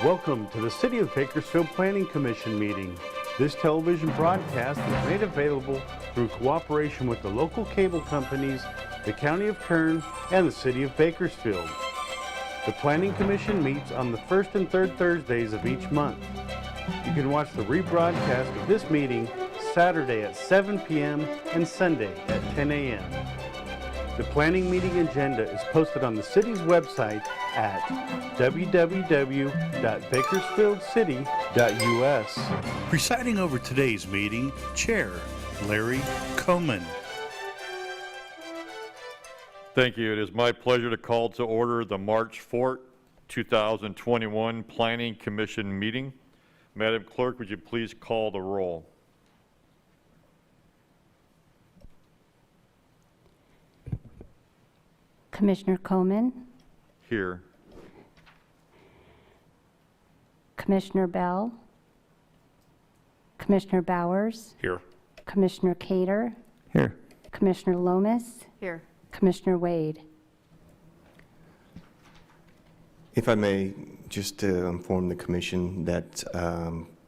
Welcome to the City of Bakersfield Planning Commission meeting. This television broadcast is made available through cooperation with the local cable companies, the County of Kern, and the City of Bakersfield. The Planning Commission meets on the first and third Thursdays of each month. You can watch the rebroadcast of this meeting Saturday at 7 p.m. and Sunday at 10 a.m. The planning meeting agenda is posted on the city's website at www.bakersfieldcity.us. Presiding over today's meeting, Chair Larry Coman. Thank you. It is my pleasure to call to order the March 4th, 2021 Planning Commission meeting. Madam Clerk, would you please call the roll? Commissioner Coman. Here. Commissioner Bell. Commissioner Bowers. Here. Commissioner Cater. Here. Commissioner Lomas. Here. Commissioner Wade. If I may, just to inform the commission that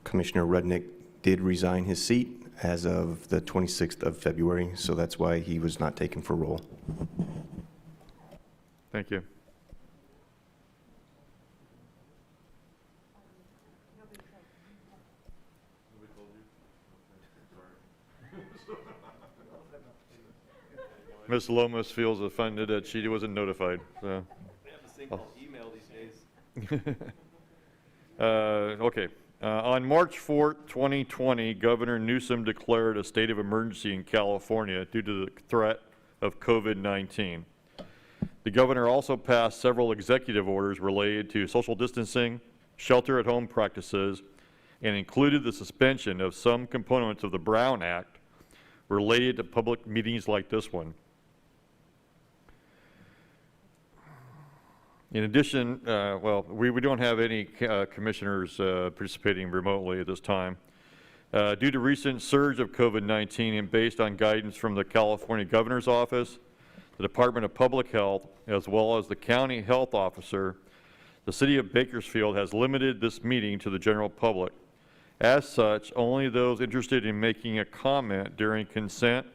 Commissioner Rudnick did resign his seat as of the 26th of February, so that's why he was not taken for roll. Thank you. Ms. Lomas feels offended that she wasn't notified. So. We have this thing called email these days. Okay. On March 4th, 2020, Governor Newsom declared a state of emergency in California due to the threat of COVID-19. The governor also passed several executive orders related to social distancing, shelter-at-home practices, and included the suspension of some components of the Brown Act related to public meetings like this one. In addition, we don't have any commissioners participating remotely at this time. Due to recent surge of COVID-19 and based on guidance from the California Governor's Office, the Department of Public Health, as well as the County Health Officer, the City of Bakersfield has limited this meeting to the general public. As such, only those interested in making a comment during consent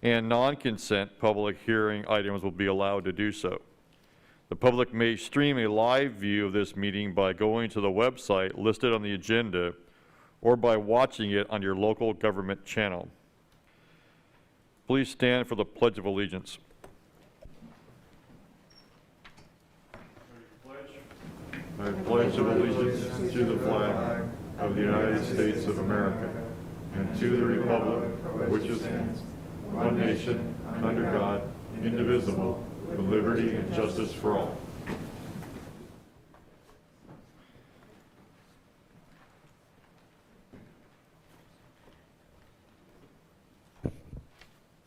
and non-consent public hearing items will be allowed to do so. The public may stream a live view of this meeting by going to the website listed on the agenda or by watching it on your local government channel. Please stand for the Pledge of Allegiance. I pledge allegiance to the flag of the United States of America and to the republic for which it stands, one nation, under God, indivisible, with liberty and justice for all.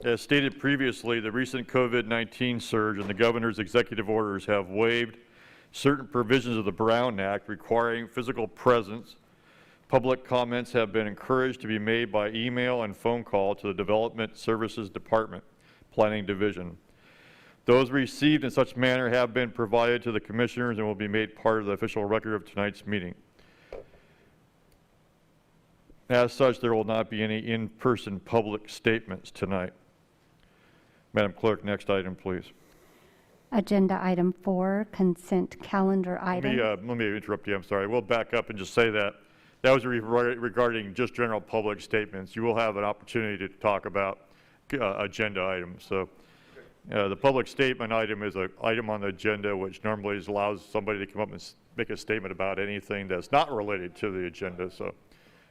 As stated previously, the recent COVID-19 surge and the governor's executive orders have waived certain provisions of the Brown Act requiring physical presence. Public comments have been encouraged to be made by email and phone call to the Development Services Department, Planning Division. Those received in such manner have been provided to the commissioners and will be made part of the official record of tonight's meeting. As such, there will not be any in-person public statements tonight. Madam Clerk, next item, please. Agenda item 4, consent calendar item. Let me interrupt you, I'm sorry. We'll back up and just say that was regarding just general public statements. You will have an opportunity to talk about agenda items. So the public statement item is an item on the agenda which normally allows somebody to come up and make a statement about anything that's not related to the agenda. So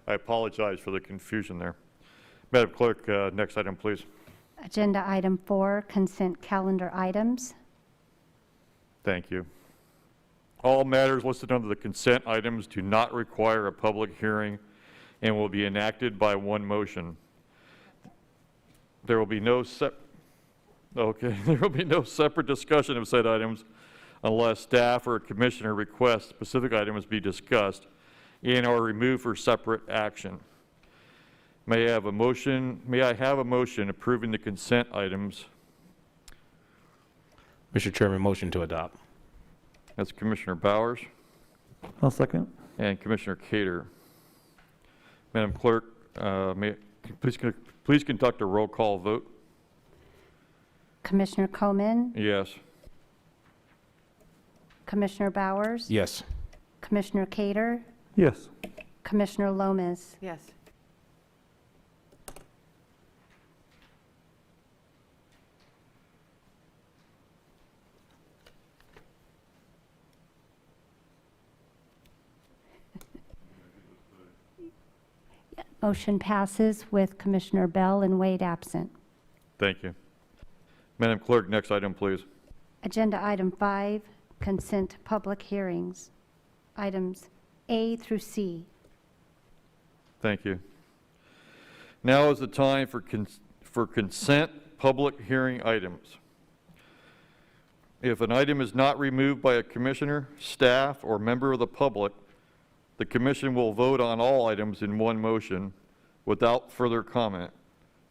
I apologize for the confusion there. Madam Clerk, next item, please. Agenda item 4, consent calendar items. Thank you. All matters listed under the consent items do not require a public hearing and will be enacted by one motion. There will be no separate discussion of said items unless staff or a commissioner requests specific items be discussed and or removed for separate action. May I have a motion approving the consent items? Mr. Chairman, motion to adopt. That's Commissioner Bowers. I'll second. and Commissioner Cater. Madam Clerk, please conduct a roll call vote. Commissioner Coman, Yes. Commissioner Bowers, Yes. Commissioner Cater, Yes. Commissioner Lomas. Yes. Motion passes with Commissioner Bell and Wade absent. Thank you. Madam Clerk, next item, please. Agenda item 5, consent public hearings. Items A through C. Thank you. Now is the time for consent public hearing items. If an item is not removed by a commissioner, staff, or member of the public, the commission will vote on all items in one motion without further comment.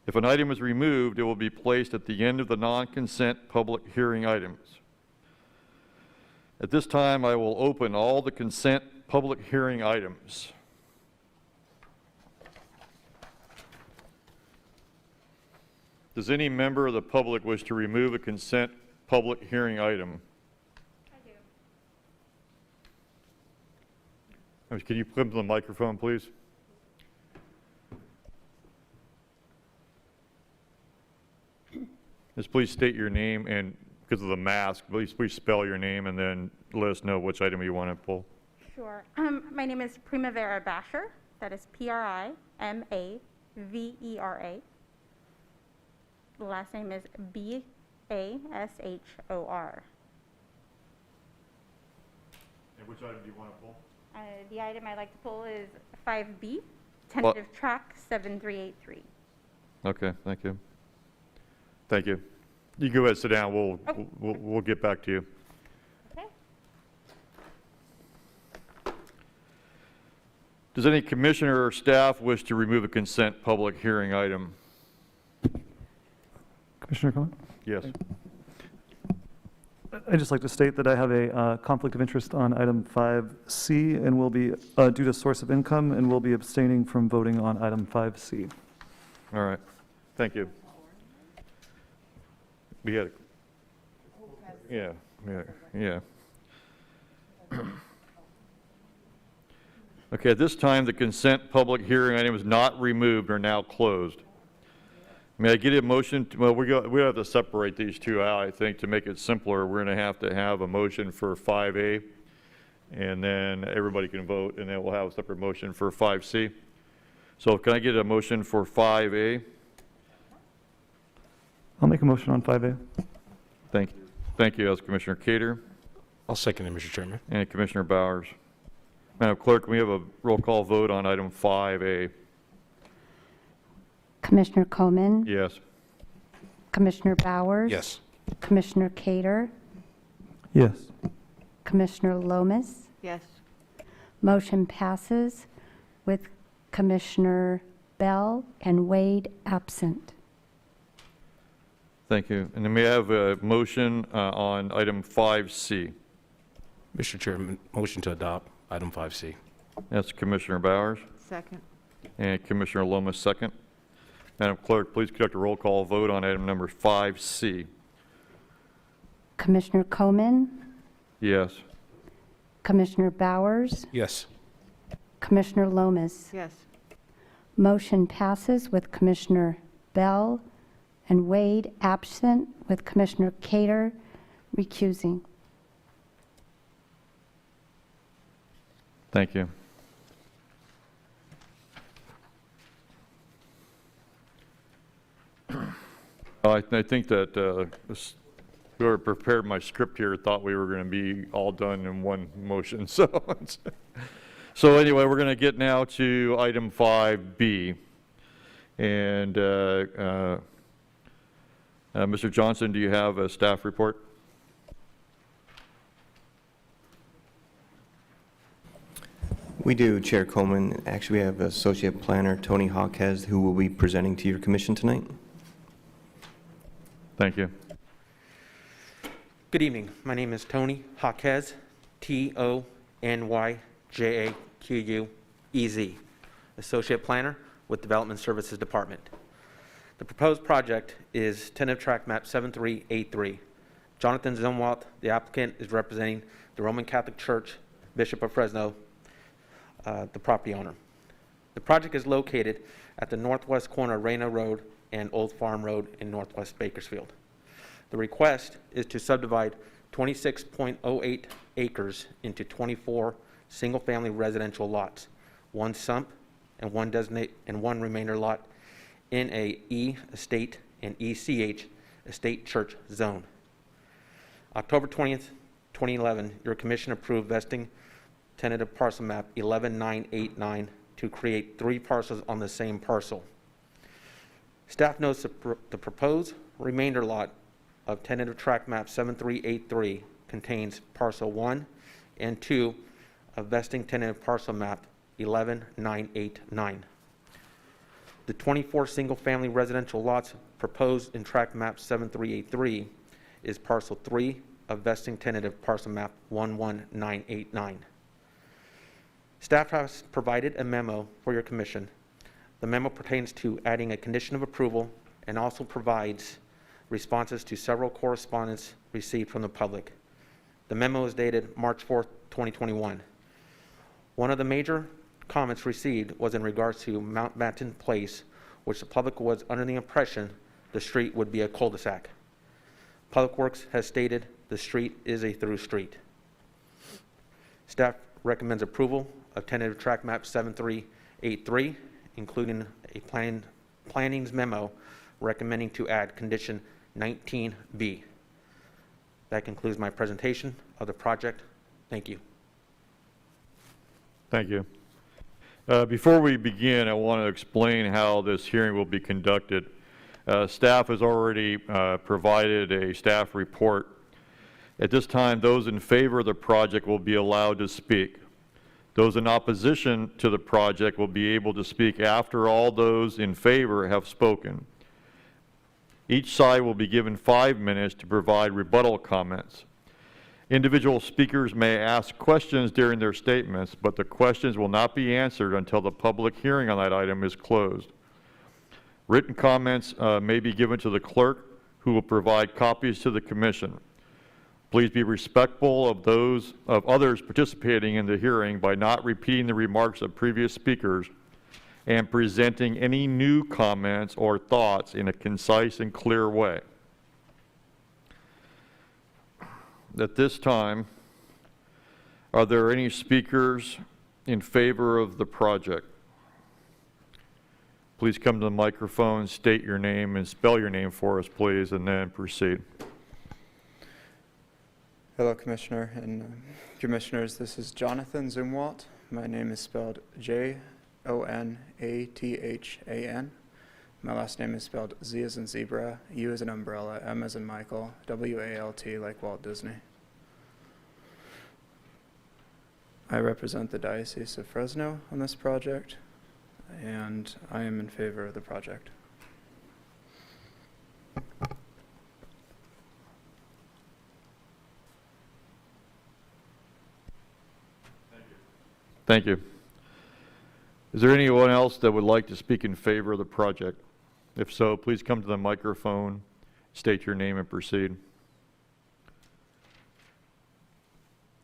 If an item is removed, it will be placed at the end of the non-consent public hearing items. At this time, I will open all the consent public hearing items. Does any member of the public wish to remove a consent public hearing item? I do. Can you come to the microphone, please? Just please state your name, and because of the mask, please spell your name and then let us know which item you want to pull. Sure. My name is Primavera Basher. That is Primavera. The last name is Bashor. And which item do you want to pull? The item I'd like to pull is 5B, tentative track 7383. Okay, thank you. Thank you. You can go ahead and sit down. We'll get back to you. Okay. Does any commissioner or staff wish to remove a consent public hearing item? Commissioner Cohen? Yes. I'd just like to state that I have a conflict of interest on item 5C and will be, due to source of income, and will be abstaining from voting on item 5C. All right. Thank you. We had, yeah. Okay, at this time, the consent public hearing items not removed are now closed. May I get a motion, well, we have to separate these two out, I think, to make it simpler. We're going to have a motion for 5A, and then everybody can vote, and then we'll have a separate motion for 5C. So can I get a motion for 5A? I'll make a motion on 5A. Thank you. Thank you. That was Commissioner Cater I'll second it, Mr. Chairman. and Commissioner Bowers. Madam Clerk, can we have a roll call vote on item 5A? Commissioner Coman, Yes. Commissioner Bowers. Yes. Commissioner Cater, Yes. Commissioner Lomas. Yes. Motion passes with Commissioner Bell and Wade absent. Thank you. And then may I have a motion on item 5C? Mr. Chairman, motion to adopt item 5C. That's Commissioner Bowers Second. and Commissioner Lomas second. Madam Clerk, please conduct a roll call vote on item number 5C. Commissioner Coman, Yes. Commissioner Bowers, Yes. Commissioner Lomas. Yes. Motion passes with Commissioner Bell and Wade absent, with Commissioner Cater recusing. Thank you. I think that whoever prepared my script here thought we were going to be all done in one motion. So anyway, we're going to get now to item 5B. And Mr. Johnson, do you have a staff report? We do, Chair Coleman. Actually, we have Associate Planner Tony Hawkes, who will be presenting to your commission tonight. Thank you. Good evening. My name is Tony Hawkes, Tonyhawkes. J-A-Q-U-E-Z, Associate Planner with Development Services Department. The proposed project is tentative tract map 7383. Jonathan Zumwalt, the applicant, is representing the Roman Catholic Church, Bishop of Fresno, the property owner. The project is located at the northwest corner of Reyna Road and Old Farm Road in northwest Bakersfield. The request is to subdivide 26.08 acres into 24 single-family residential lots, one sump and one remainder lot in a E estate and ECH estate church zone. October 20th, 2011, your commission approved vesting tentative parcel map 11989 to create 3 parcels on the same parcel. Staff notes the proposed remainder lot of tentative tract map 7383 contains parcel 1 and 2 of vesting tentative parcel map 11989. The 24 single-family residential lots proposed in tract map 7383 is parcel 3 of vesting tentative parcel map 11989. Staff has provided a memo for your commission. The memo pertains to adding a condition of approval and also provides responses to several correspondence received from the public. The memo is dated March 4th, 2021. One of the major comments received was in regards to Mountbatten Place, which the public was under the impression the street would be a cul-de-sac. Public Works has stated the street is a through street. Staff recommends approval of tentative tract map 7383, including a planning's memo recommending to add condition 19B. That concludes my presentation of the project. Thank you. Thank you. Before we begin, I want to explain how this hearing will be conducted. Staff has already provided a staff report. At this time, those in favor of the project will be allowed to speak. Those in opposition to the project will be able to speak after all those in favor have spoken. Each side will be given 5 minutes to provide rebuttal comments. Individual speakers may ask questions during their statements, but the questions will not be answered until the public hearing on that item is closed. Written comments may be given to the clerk, who will provide copies to the commission. Please be respectful of others participating in the hearing by not repeating the remarks of previous speakers and presenting any new comments or thoughts in a concise and clear way. At this time, are there any speakers in favor of the project? Please come to the microphone, state your name, and spell your name for us, please, and then proceed. Hello, Commissioner and Commissioners. This is Jonathan Zumwalt. My name is spelled Jonathan. My last name is spelled Z as in zebra, U as in umbrella, M as in Michael, W-A-L-T like Walt Disney. I represent the Diocese of Fresno on this project, and I am in favor of the project. Thank you. Is there anyone else that would like to speak in favor of the project? If so, please come to the microphone, state your name, and proceed.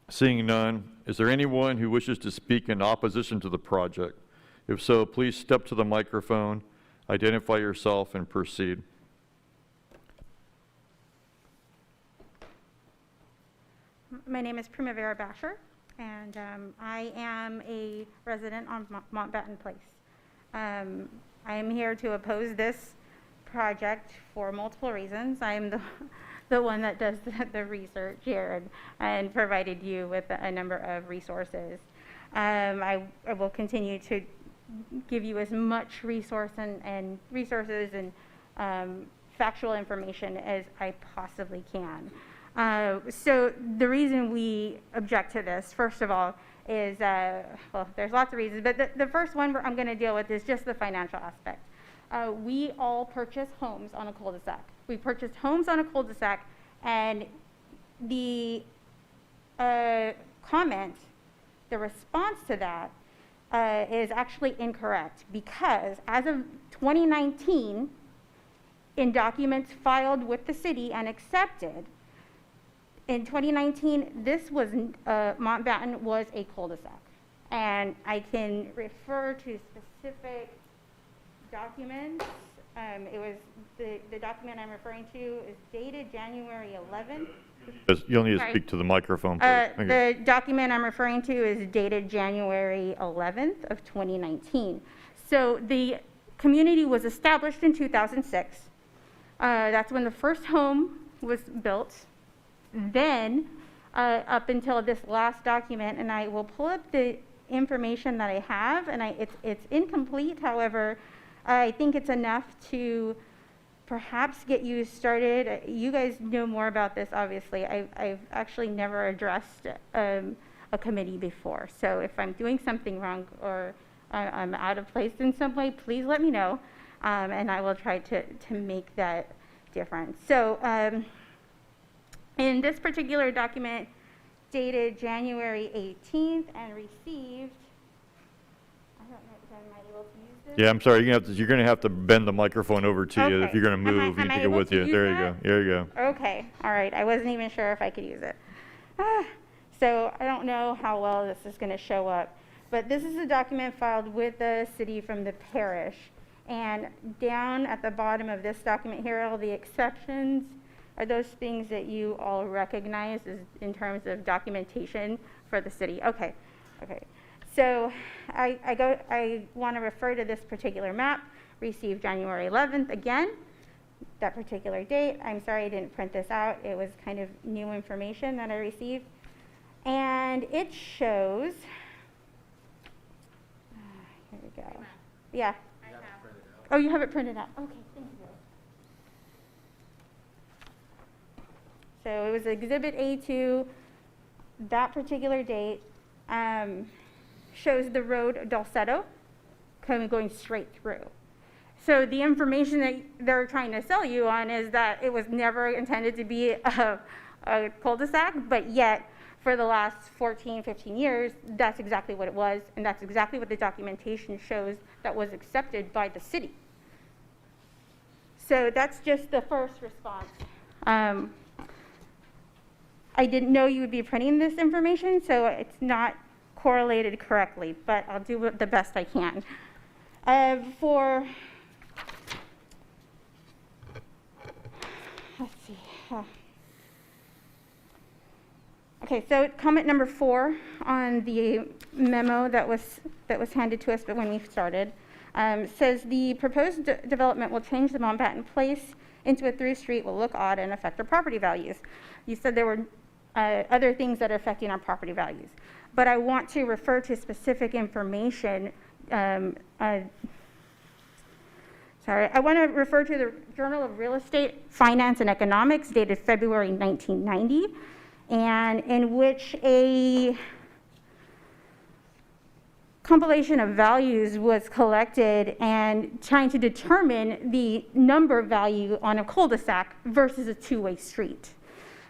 Seeing none, is there anyone who wishes to speak in opposition to the project? If so, please step to the microphone, identify yourself, and proceed. My name is Primavera Basher, and I am a resident on Mountbatten Place. I am here to oppose this project for multiple reasons. I am the one that does the research here and provided you with a number of resources. I will continue to give you as much resources and factual information as I possibly can. So the reason we object to this, first of all, is, well, there's lots of reasons, but the first one I'm going to deal with is just the financial aspect. We all purchase homes on a cul-de-sac. We purchased homes on a cul-de-sac, and the comment the response to that is actually incorrect, because as of 2019, in documents filed with the city and accepted, in 2019, this was, Montbatten was a cul-de-sac. And I can refer to specific documents. It was, the document I'm referring to is dated January 11th. You'll need to Sorry. speak to the microphone, please. Thank you. The document I'm referring to is dated January 11th of 2019. So the community was established in 2006. That's when the first home was built. Then, up until this last document, and I will pull up the information that I have, and it's incomplete. However, I think it's enough to perhaps get you started. You guys know more about this, obviously. I've actually never addressed a committee before. So if I'm doing something wrong or I'm out of place in some way, please let me know, and I will try to make that different. So in this particular document, dated January 18th and received, I don't know, am I able to use this? Yeah, I'm sorry, you're going to have to bend the microphone over to you. If Okay. you're going to Am I- move, you am I take it able with to you. use There you that? go, there you go. Okay, all right, I wasn't even sure if I could use it. So I don't know how well this is going to show up, but this is a document filed with the city from the parish. And down at the bottom of this document here, all the exceptions are those things that you all recognize as in terms of documentation for the city. Okay, okay. So I want to refer to this particular map, received January 11th again, that particular date. I'm sorry I didn't print this out. It was kind of new information that I received. And it shows, here we go. Yeah. Oh, you have it printed out. Okay, thank you. So it was Exhibit A2, that particular date, shows the road Dulceto going straight through. So the information that they're trying to sell you on is that it was never intended to be a cul-de-sac, but yet for the last 14, 15 years, that's exactly what it was, and that's exactly what the documentation shows that was accepted by the city. So that's just the first response. I didn't know you would be printing this information, so it's not correlated correctly, but I'll do the best I can. Let's see. Okay, so comment number 4 on the memo that was handed to us but when we started says the proposed development will change the Montbatten Place into a through street, will look odd and affect our property values. You said there were other things that are affecting our property values, but I want to refer to specific information. I want to refer to the Journal of Real Estate, Finance, and Economics, dated February 1990, and in which a compilation of values was collected and trying to determine the number value on a cul-de-sac versus a two-way street.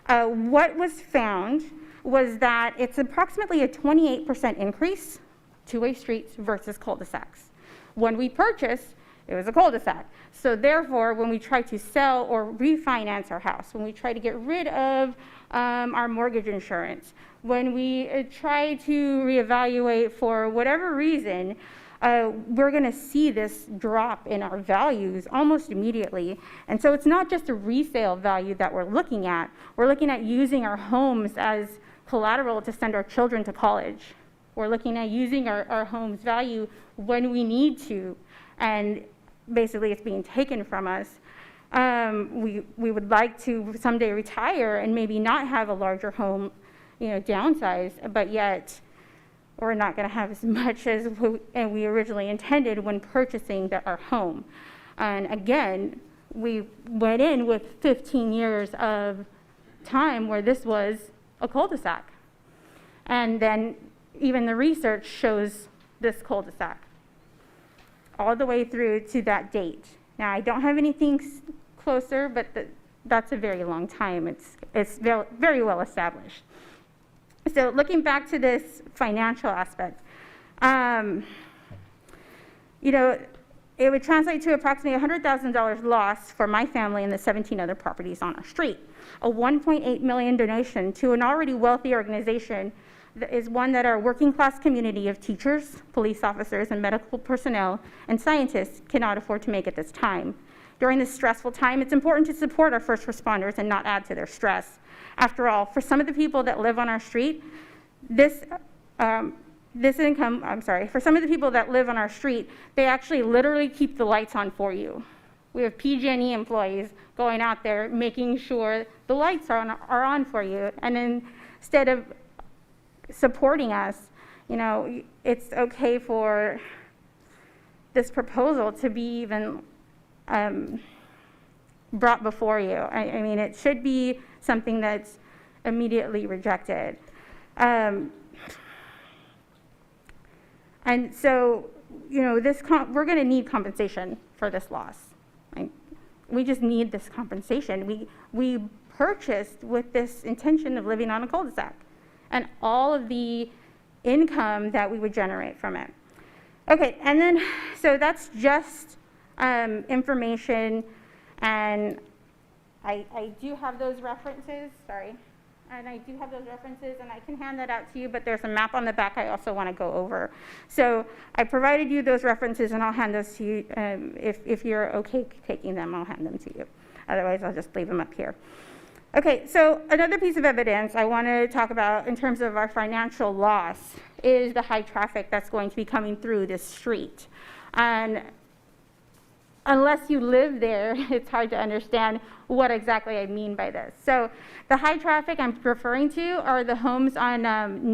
What was found was that it's approximately a 28% increase, two-way streets versus cul-de-sacs. When we purchased, it was a cul-de-sac. So therefore, when we try to sell or refinance our house, when we try to get rid of our mortgage insurance, when we try to reevaluate for whatever reason, we're going to see this drop in our values almost immediately. And so it's not just a resale value that we're looking at. We're looking at using our homes as collateral to send our children to college. We're looking at using our home's value when we need to, and basically it's being taken from us. We would like to someday retire and maybe not have a larger home, downsize, but yet we're not going to have as much as we originally intended when purchasing our home. And again, we went in with 15 years of time where this was a cul-de-sac. And then even the research shows this cul-de-sac all the way through to that date. Now, I don't have anything closer, but that's a very long time. It's very well established. So looking back to this financial aspect, you know, it would translate to approximately $100,000 loss for my family and the 17 other properties on our street. A $1.8 million donation to an already wealthy organization that is one that our working class community of teachers, police officers, and medical personnel and scientists cannot afford to make at this time. During this stressful time, it's important to support our first responders and not add to their stress. After all, for some of the people that live on our street, for some of the people that live on our street, they actually literally keep the lights on for you. We have PG&E employees going out there making sure the lights are on for you. And instead of supporting us, you know, it's okay for this proposal to be even brought before you. I mean, it should be something that's immediately rejected. And so, you know, we're going to need compensation for this loss. Like, we just need this compensation. We purchased with this intention of living on a cul-de-sac and all of the income that we would generate from it. Okay, and then, so that's just information, and I do have those references, sorry. And I do have those references, and I can hand that out to you, but there's a map on the back I also want to go over. So I provided you those references, and I'll hand those to you. If you're okay taking them, I'll hand them to you. Otherwise, I'll just leave them up here. Okay, so another piece of evidence I want to talk about in terms of our financial loss is the high traffic that's going to be coming through this street. And unless you live there, it's hard to understand what exactly I mean by this. So the high traffic I'm referring to are the homes on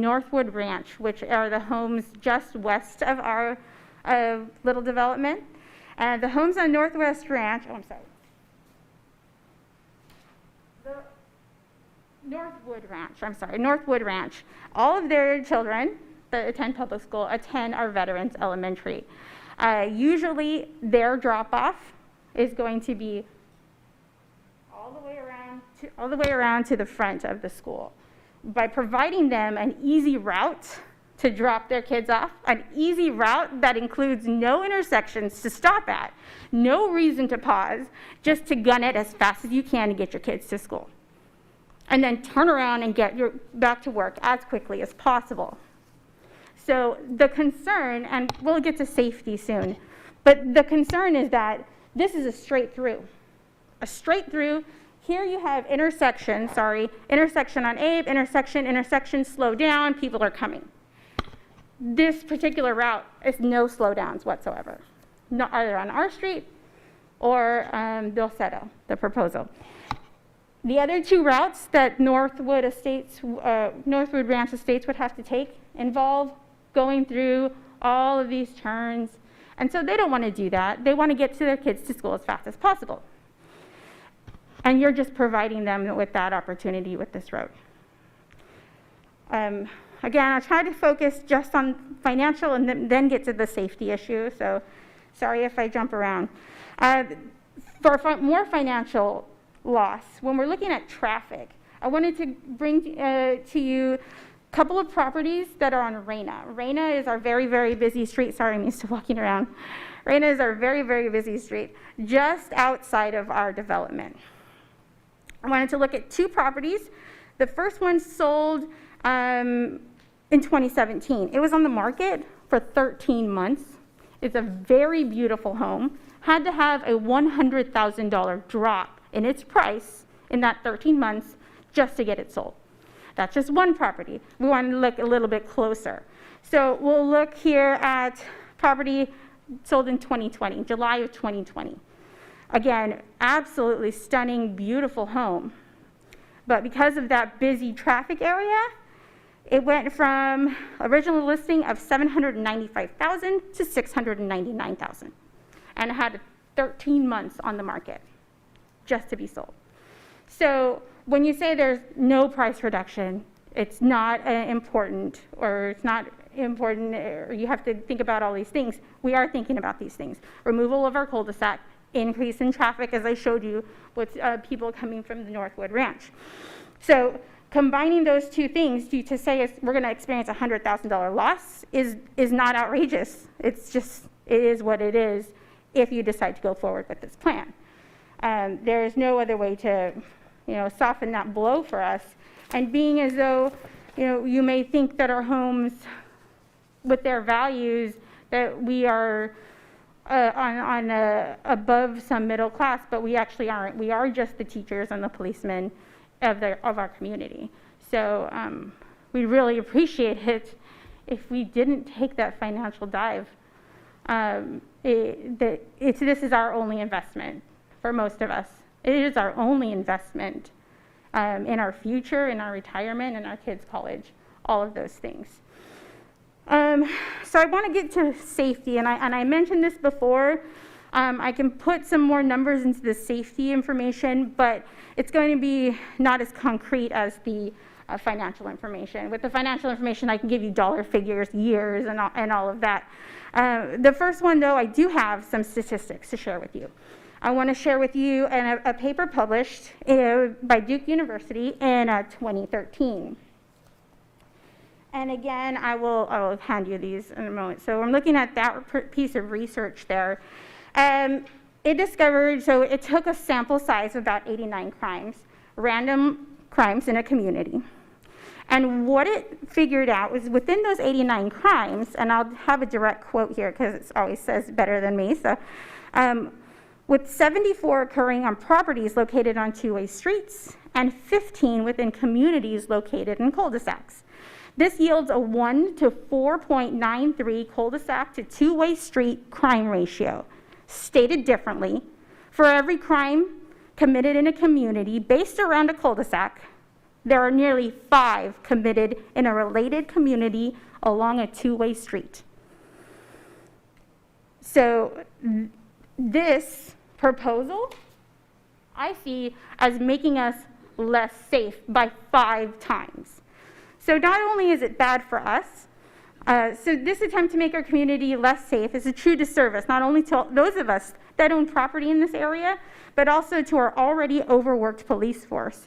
Northwood Ranch, which are the homes just west of our little development. And the homes on Northwest Ranch, Northwood Ranch. All of their children that attend public school attend our Veterans Elementary. Usually their drop-off is going to be all the way around to the front of the school. By providing them an easy route to drop their kids off, an easy route that includes no intersections to stop at, no reason to pause, just to gun it as fast as you can to get your kids to school. And then turn around and get back to work as quickly as possible. So the concern, and we'll get to safety soon, but the concern is that this is a straight through. A straight through. Here you have intersection on Abe, intersection, slow down, people are coming. This particular route is no slowdowns whatsoever, either on our street or Bill Setto, the proposal. The other two routes that Northwood Ranch Estates would have to take involve going through all of these turns. And so they don't want to do that. They want to get to their kids to school as fast as possible. And you're just providing them with that opportunity with this road. Again, I'll try to focus just on financial and then get to the safety issue. So sorry if I jump around. For more financial loss, when we're looking at traffic, I wanted to bring to you couple of properties that are on Reyna. Reyna is our very, very busy street. Sorry, I'm used to walking around. Reyna is our very, very busy street, just outside of our development. I wanted to look at two properties. The first one sold in 2017. It was on the market for 13 months. It's a very beautiful home. Had to have a $100,000 drop in its price in that 13 months just to get it sold. That's just one property. We want to look a little bit closer. So we'll look here at property sold in 2020, July of 2020. Again, absolutely stunning, beautiful home. But because of that busy traffic area, it went from original listing of $795,000 to $699,000. And it had 13 months on the market just to be sold. So when you say there's no price reduction, it's not important, or you have to think about all these things. We are thinking about these things. Removal of our cul-de-sac, increase in traffic, as I showed you, with people coming from the Northwood Ranch. So combining those two things to say we're going to experience a $100,000 loss is not outrageous. It's just, it is what it is if you decide to go forward with this plan. There is no other way to, soften that blow for us. And being as though, you may think that our homes, with their values, that we are above some middle class, but we actually aren't. We are just the teachers and the policemen of our community. So we really appreciate it if we didn't take that financial dive. This is our only investment for most of us. It is our only investment in our future, in our retirement, in our kids' college, all of those things. So I want to get to safety, and I mentioned this before. I can put some more numbers into the safety information, but it's going to be not as concrete as the financial information. With the financial information, I can give you dollar figures, years, and all of that. The first one, though, I do have some statistics to share with you. I want to share with you a paper published by Duke University in 2013. And again, I will hand you these in a moment. So I'm looking at that piece of research there. It discovered, so it took a sample size of about 89 crimes, random crimes in a community. And what it figured out was within those 89 crimes, and I'll have a direct quote here because it always says better than me, so with 74 occurring on properties located on two-way streets and 15 within communities located in cul-de-sacs. This yields a 1 to 4.93 cul-de-sac to two-way street crime ratio. Stated differently, for every crime committed in a community based around a cul-de-sac, there are nearly 5 committed in a related community along a two-way street. So this proposal, I see as making us less safe by 5 times. So not only is it bad for us, so this attempt to make our community less safe is a true disservice, not only to those of us that own property in this area, but also to our already overworked police force.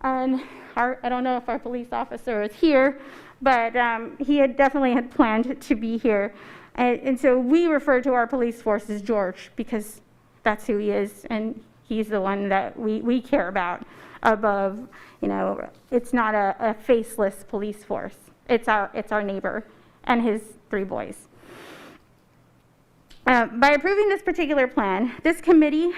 And I don't know if our police officer is here, but he definitely had planned to be here. And so we refer to our police force as George because that's who he is, and he's the one that we care about above, it's not a faceless police force. It's our neighbor and his 3 boys. By approving this particular plan, this committee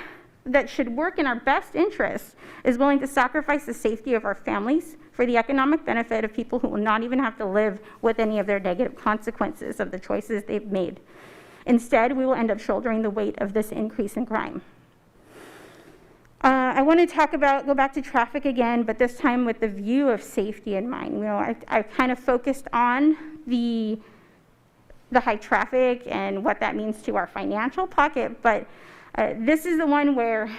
that should work in our best interests is willing to sacrifice the safety of our families for the economic benefit of people who will not even have to live with any of their negative consequences of the choices they've made. Instead, we will end up shouldering the weight of this increase in crime. I want to go back to traffic again, but this time with the view of safety in mind. I kind of focused on the high traffic and what that means to our financial pocket, but this is the one where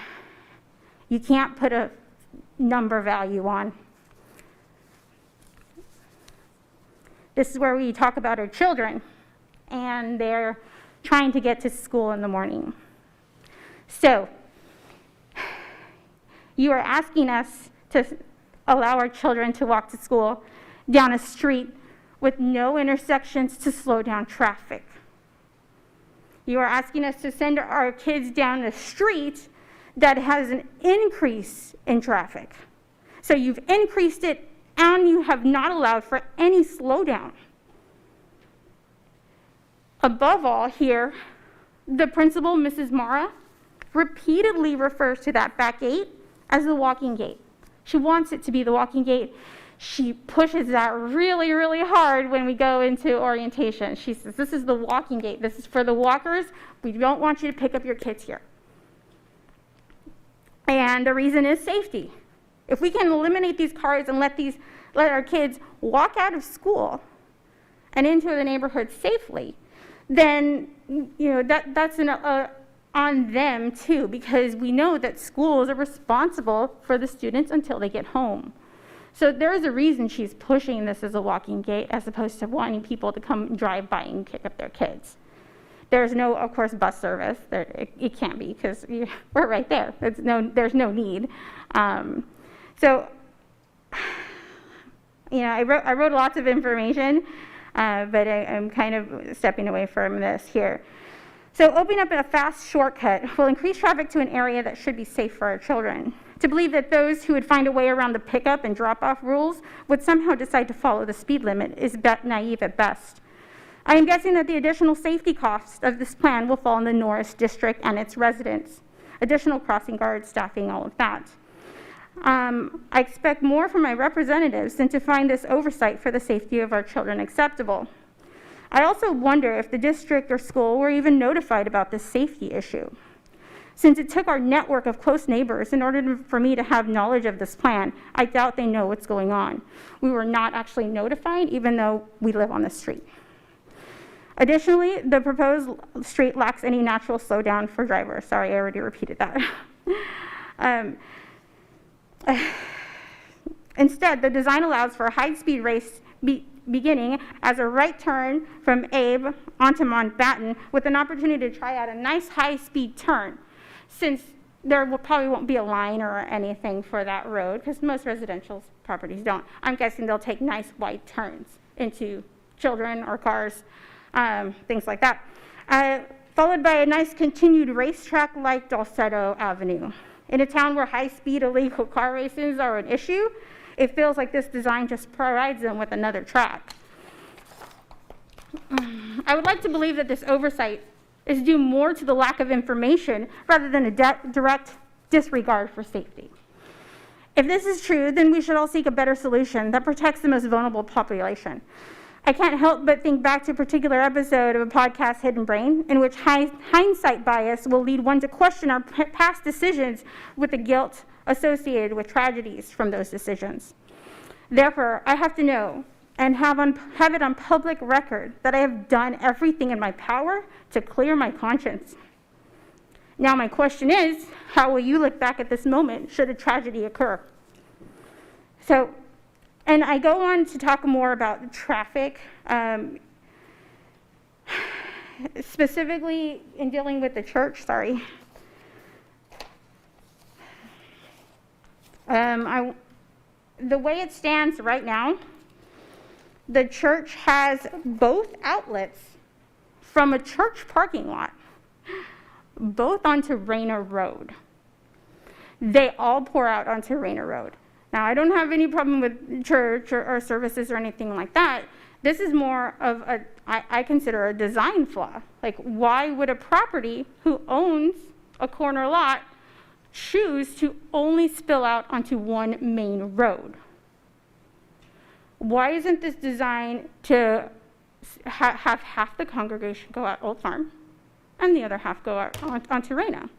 you can't put a number value on. This is where we talk about our children, and they're trying to get to school in the morning. So, you are asking us to allow our children to walk to school down a street with no intersections to slow down traffic. You are asking us to send our kids down a street that has an increase in traffic. So you've increased it and you have not allowed for any slowdown. Above all here, the principal, Mrs. Mara, repeatedly refers to that back gate as the walking gate. She wants it to be the walking gate. She pushes that really, really hard when we go into orientation. She says, this is the walking gate. This is for the walkers. We don't want you to pick up your kids here. And the reason is safety. If we can eliminate these cars and let our kids walk out of school and into the neighborhood safely, then that's on them too, because we know that schools are responsible for the students until they get home. So there's a reason she's pushing this as a walking gate as opposed to wanting people to come drive by and pick up their kids. There's no, of course, bus service. It can't be because we're right there. There's no need. So I wrote lots of information, but I'm kind of stepping away from this here. So opening up a fast shortcut will increase traffic to an area that should be safe for our children. To believe that those who would find a way around the pickup and drop-off rules would somehow decide to follow the speed limit is naive at best. I am guessing that the additional safety costs of this plan will fall on the Norris District and its residents. Additional crossing guards, staffing, all of that. I expect more from my representatives than to find this oversight for the safety of our children acceptable. I also wonder if the district or school were even notified about this safety issue. Since it took our network of close neighbors in order for me to have knowledge of this plan, I doubt they know what's going on. We were not actually notified, even though we live on the street. Additionally, the proposed street lacks any natural slowdown for drivers. Sorry, I already repeated that. Instead, the design allows for a high-speed race beginning as a right turn from Abe onto Mountbatten with an opportunity to try out a nice high-speed turn, since there probably won't be a line or anything for that road, because most residential properties don't. I'm guessing they'll take nice wide turns into children or cars, things like that. Followed by a nice continued racetrack like Dulcetto Avenue. In a town where high-speed illegal car races are an issue, it feels like this design just provides them with another track. I would like to believe that this oversight is due more to the lack of information rather than a direct disregard for safety. If this is true, then we should all seek a better solution that protects the most vulnerable population. I can't help but think back to a particular episode of a podcast, Hidden Brain, in which hindsight bias will lead one to question our past decisions with the guilt associated with tragedies from those decisions. Therefore, I have to know and have it on public record that I have done everything in my power to clear my conscience. Now my question is, how will you look back at this moment should a tragedy occur? And I go on to talk more about traffic, specifically in dealing with the church, sorry. The way it stands right now, the church has both outlets from a church parking lot, both onto Rayner Road. They all pour out onto Rayner Road. Now, I don't have any problem with church or services or anything like that. This is more of I consider a design flaw. Like, why would a property who owns a corner lot choose to only spill out onto one main road? Why isn't this designed to have half the congregation go out Old Farm and the other half go out onto Rayner?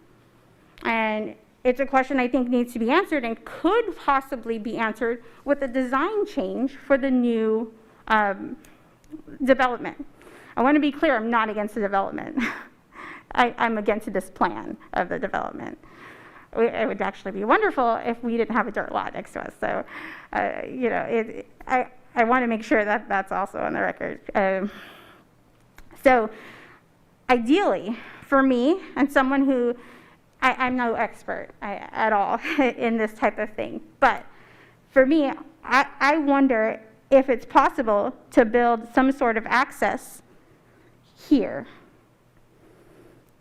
And it's a question I think needs to be answered and could possibly be answered with a design change for the new development. I want to be clear, I'm not against the development. I'm against this plan of the development. It would actually be wonderful if we didn't have a dirt lot next to us. So, I want to make sure that that's also on the record. So, ideally, for me, and someone who, I'm no expert at all in this type of thing, but for me, I wonder if it's possible to build some sort of access here,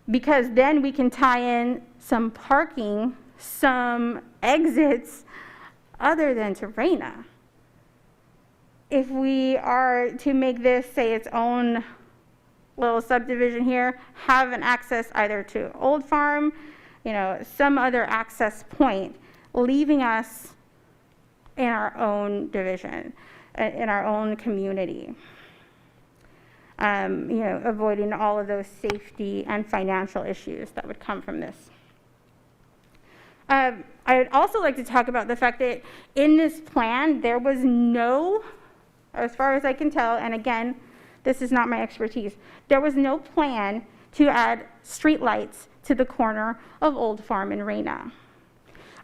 because then we can tie in some parking, some exits other than to Rayner. If we are to make this, say, its own little subdivision here, have an access either to Old Farm, some other access point, leaving us in our own division, in our own community. Avoiding all of those safety and financial issues that would come from this. I would also like to talk about the fact that in this plan, there was no, as far as I can tell, and again, this is not my expertise, there was no plan to add streetlights to the corner of Old Farm and Rayner.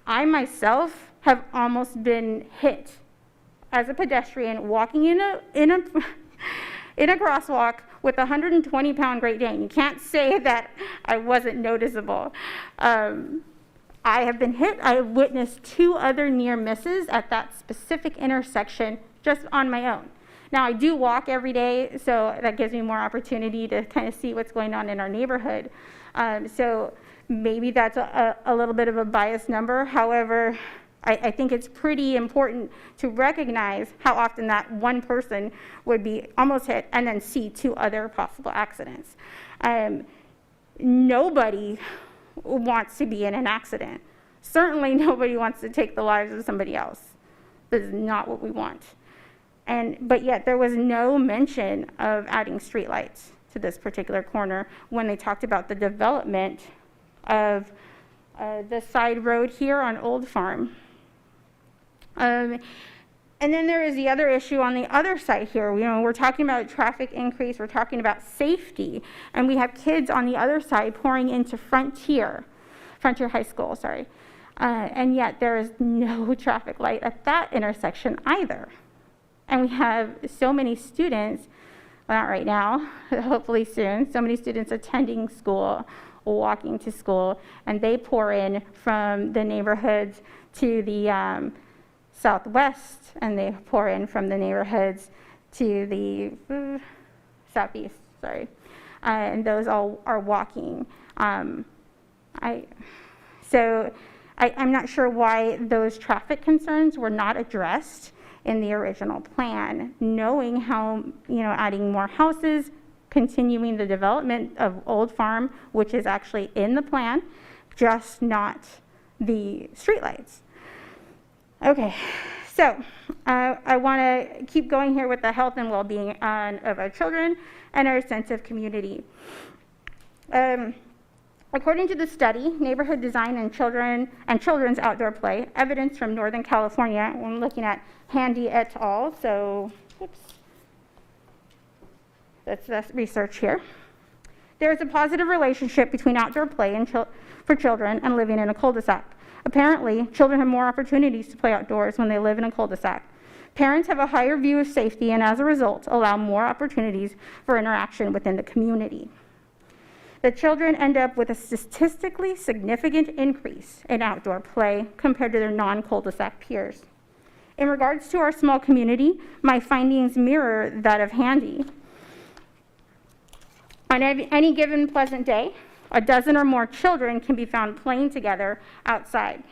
I myself have almost been hit as a pedestrian walking in a crosswalk with a 120-pound Great Dane. You can't say that I wasn't noticeable. I have been hit. I have witnessed 2 other near misses at that specific intersection just on my own. Now, I do walk every day, so that gives me more opportunity to kind of see what's going on in our neighborhood. So maybe that's a little bit of a biased number. However, I think it's pretty important to recognize how often that one person would be almost hit and then see 2 other possible accidents. Nobody wants to be in an accident. Certainly nobody wants to take the lives of somebody else. This is not what we want. But yet there was no mention of adding streetlights to this particular corner when they talked about the development of the side road here on Old Farm. And then there is the other issue on the other side here. You know, we're talking about traffic increase, we're talking about safety, and we have kids on the other side pouring into Frontier High School, sorry. And yet there is no traffic light at that intersection either. And we have so many students, well, not right now, hopefully soon, so many students attending school, walking to school, and they pour in from the neighborhoods to the southwest, and they pour in from the neighborhoods to the southeast, sorry. And those all are walking. I'm not sure why those traffic concerns were not addressed in the original plan, knowing how, adding more houses, continuing the development of Old Farm, which is actually in the plan, just not the streetlights. Okay, so I want to keep going here with the health and well-being of our children and our sense of community. According to the study, Neighborhood Design and Children's Outdoor Play, evidence from Northern California, I'm looking at Handy et al., so, oops, that's the research here. There is a positive relationship between outdoor play and for children and living in a cul-de-sac. Apparently, children have more opportunities to play outdoors when they live in a cul-de-sac. Parents have a higher view of safety and, as a result, allow more opportunities for interaction within the community. The children end up with a statistically significant increase in outdoor play compared to their non-cul-de-sac peers. In regards to our small community, my findings mirror that of Handy. On any given pleasant day, a dozen or more children can be found playing together outside.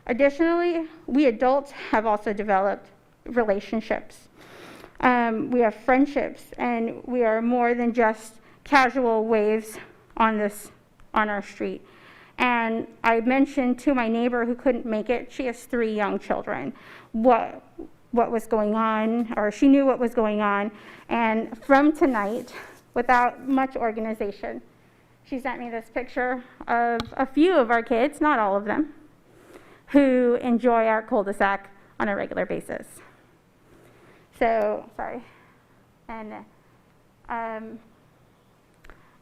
Additionally, we adults have also developed relationships. We have friendships, and we are more than just casual waves on our street. And I mentioned to my neighbor who couldn't make it, she has 3 young children, what was going on, or she knew what was going on. And from tonight, without much organization, she sent me this picture of a few of our kids, not all of them, who enjoy our cul-de-sac on a regular basis. So, sorry. And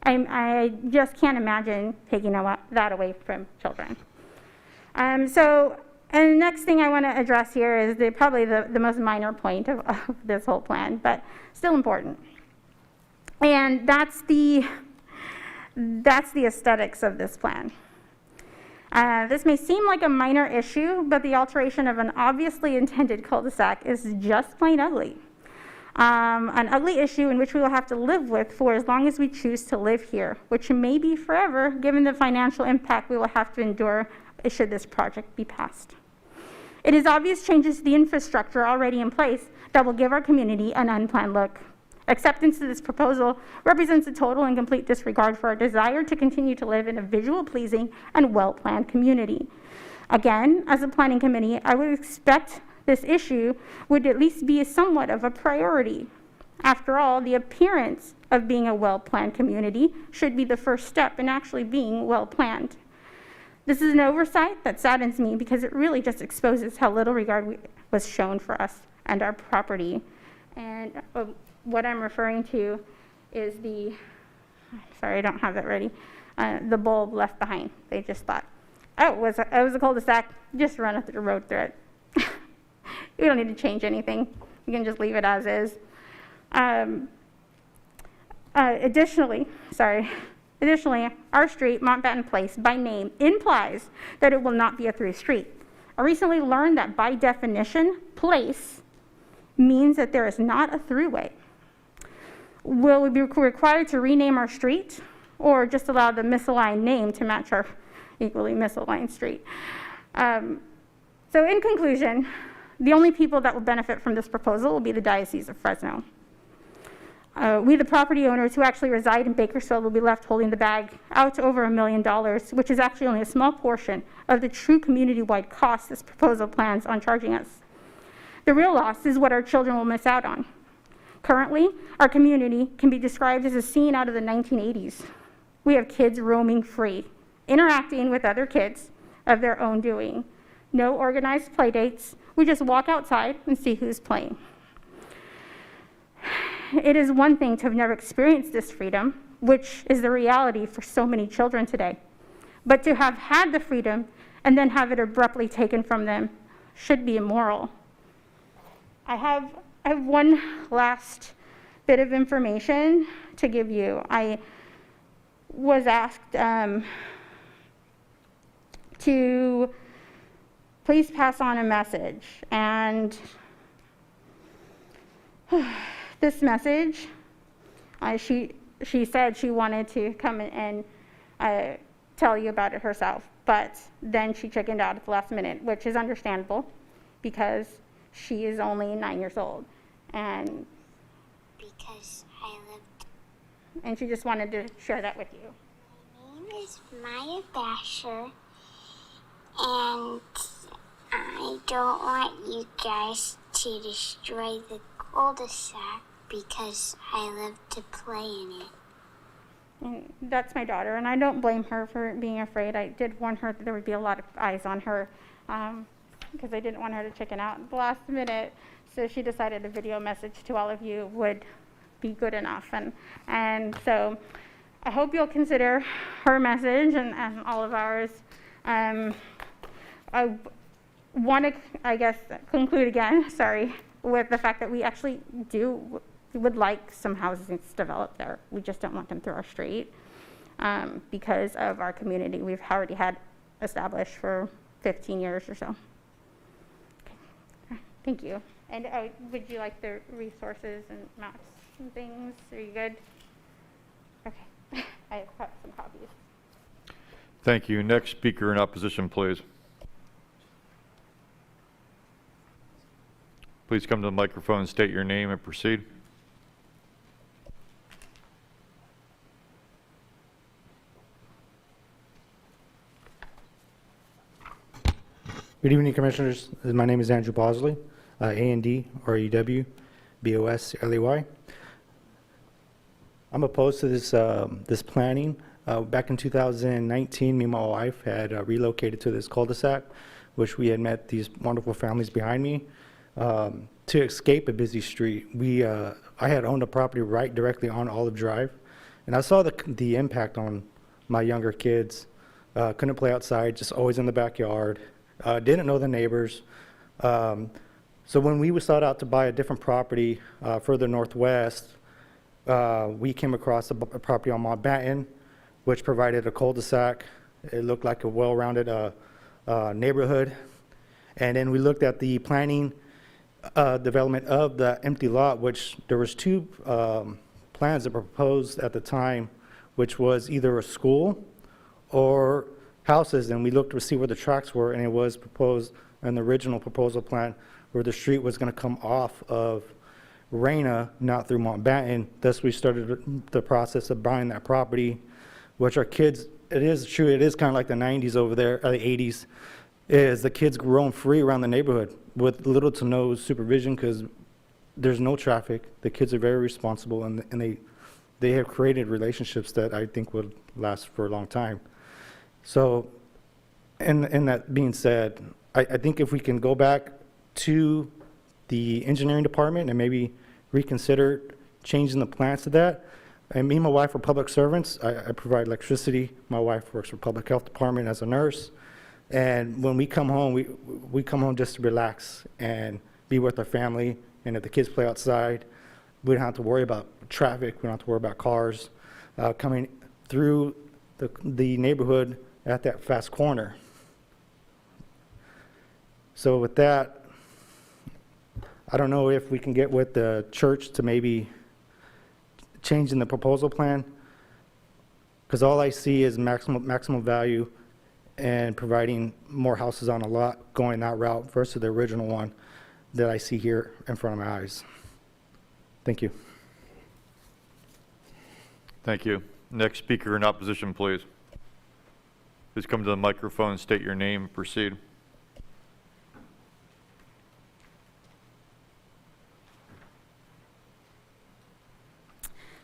I just can't imagine taking that away from children. And the next thing I want to address here is probably the most minor point of this whole plan, but still important. And that's the aesthetics of this plan. This may seem like a minor issue, but the alteration of an obviously intended cul-de-sac is just plain ugly. An ugly issue in which we will have to live with for as long as we choose to live here, which may be forever, given the financial impact we will have to endure should this project be passed. It is obvious changes to the infrastructure already in place that will give our community an unplanned look. Acceptance of this proposal represents a total and complete disregard for our desire to continue to live in a visual-pleasing and well-planned community. Again, as a planning committee, I would expect this issue would at least be somewhat of a priority. After all, the appearance of being a well-planned community should be the first step in actually being well-planned. This is an oversight that saddens me because it really just exposes how little regard was shown for us and our property. And what I'm referring to is sorry, I don't have that ready, the bulb left behind. They just thought, oh, it was a cul-de-sac, just run up the road through it. We don't need to change anything. You can just leave it as is. Additionally, our street, Montbatten Place, by name, implies that it will not be a through street. I recently learned that by definition, place means that there is not a throughway. Will we be required to rename our street or just allow the misaligned name to match our equally misaligned street? So in conclusion, the only people that will benefit from this proposal will be the Diocese of Fresno. We, the property owners who actually reside in Bakersfield, will be left holding the bag out to over $1 million, which is actually only a small portion of the true community-wide cost this proposal plans on charging us. The real loss is what our children will miss out on. Currently, our community can be described as a scene out of the 1980s. We have kids roaming free, interacting with other kids of their own doing. No organized play dates. We just walk outside and see who's playing. It is one thing to have never experienced this freedom, which is the reality for so many children today. But to have had the freedom and then have it abruptly taken from them should be immoral. I have one last bit of information to give you. I was asked to please pass on a message, and this message, she said she wanted to come and tell you about it herself, but then she chickened out at the last minute, which is understandable because she is only 9 years old, and because I lived. And she just wanted to share that with you. My name is Maya Basher, and I don't want you guys to destroy the cul-de-sac because I live to play in it. And that's my daughter, and I don't blame her for being afraid. I did warn her that there would be a lot of eyes on her because I didn't want her to chicken out at the last minute. So she decided a video message to all of you would be good enough. And so I hope you'll consider her message and all of ours. I want to, I guess, conclude again, sorry, with the fact that we actually would like some houses developed there. We just don't want them through our street because of our community we've already had established for 15 years or so. Okay. Thank you. And would you like the resources and maps and things? Are you good? Okay. I have some copies. Thank you. Next speaker in opposition, please. Please come to the microphone, state your name, and proceed. Good evening, Commissioners. My name is Andrew Bosley, A-N-D-R-E-W, B-O-S-L-E-Y. I'm opposed to this planning. Back in 2019, me and my wife had relocated to this cul-de-sac, which we had met these wonderful families behind me. To escape a busy street, I had owned a property right directly on Olive Drive, and I saw the impact on my younger kids. Couldn't play outside, just always in the backyard. Didn't know the neighbors. So when we sought out to buy a different property further northwest, we came across a property on Mountbatten, which provided a cul-de-sac. It looked like a well-rounded neighborhood. And then we looked at the planning development of the empty lot, which there was two plans that were proposed at the time, which was either a school or houses. And we looked to see where the tracks were, and it was proposed in the original proposal plan where the street was going to come off of Reyna, not through Mountbatten. Thus, we started the process of buying that property, which our kids, it is true, it is kind of like the 90s over there, or the 80s, is the kids roam free around the neighborhood with little to no supervision because there's no traffic. The kids are very responsible, and they have created relationships that I think would last for a long time. So, and that being said, I think if we can go back to the engineering department and maybe reconsider changing the plans to that. And me and my wife are public servants. I provide electricity. My wife works for public health department as a nurse. And when we come home, we come home just to relax and be with our family. And if the kids play outside, we don't have to worry about traffic. We don't have to worry about cars coming through the neighborhood at that fast corner. So with that, I don't know if we can get with the church to maybe change in the proposal plan, because all I see is maximum value and providing more houses on a lot going that route versus the original one that I see here in front of my eyes. Thank you. Thank you. Next speaker in opposition, please. Please come to the microphone, state your name, and proceed.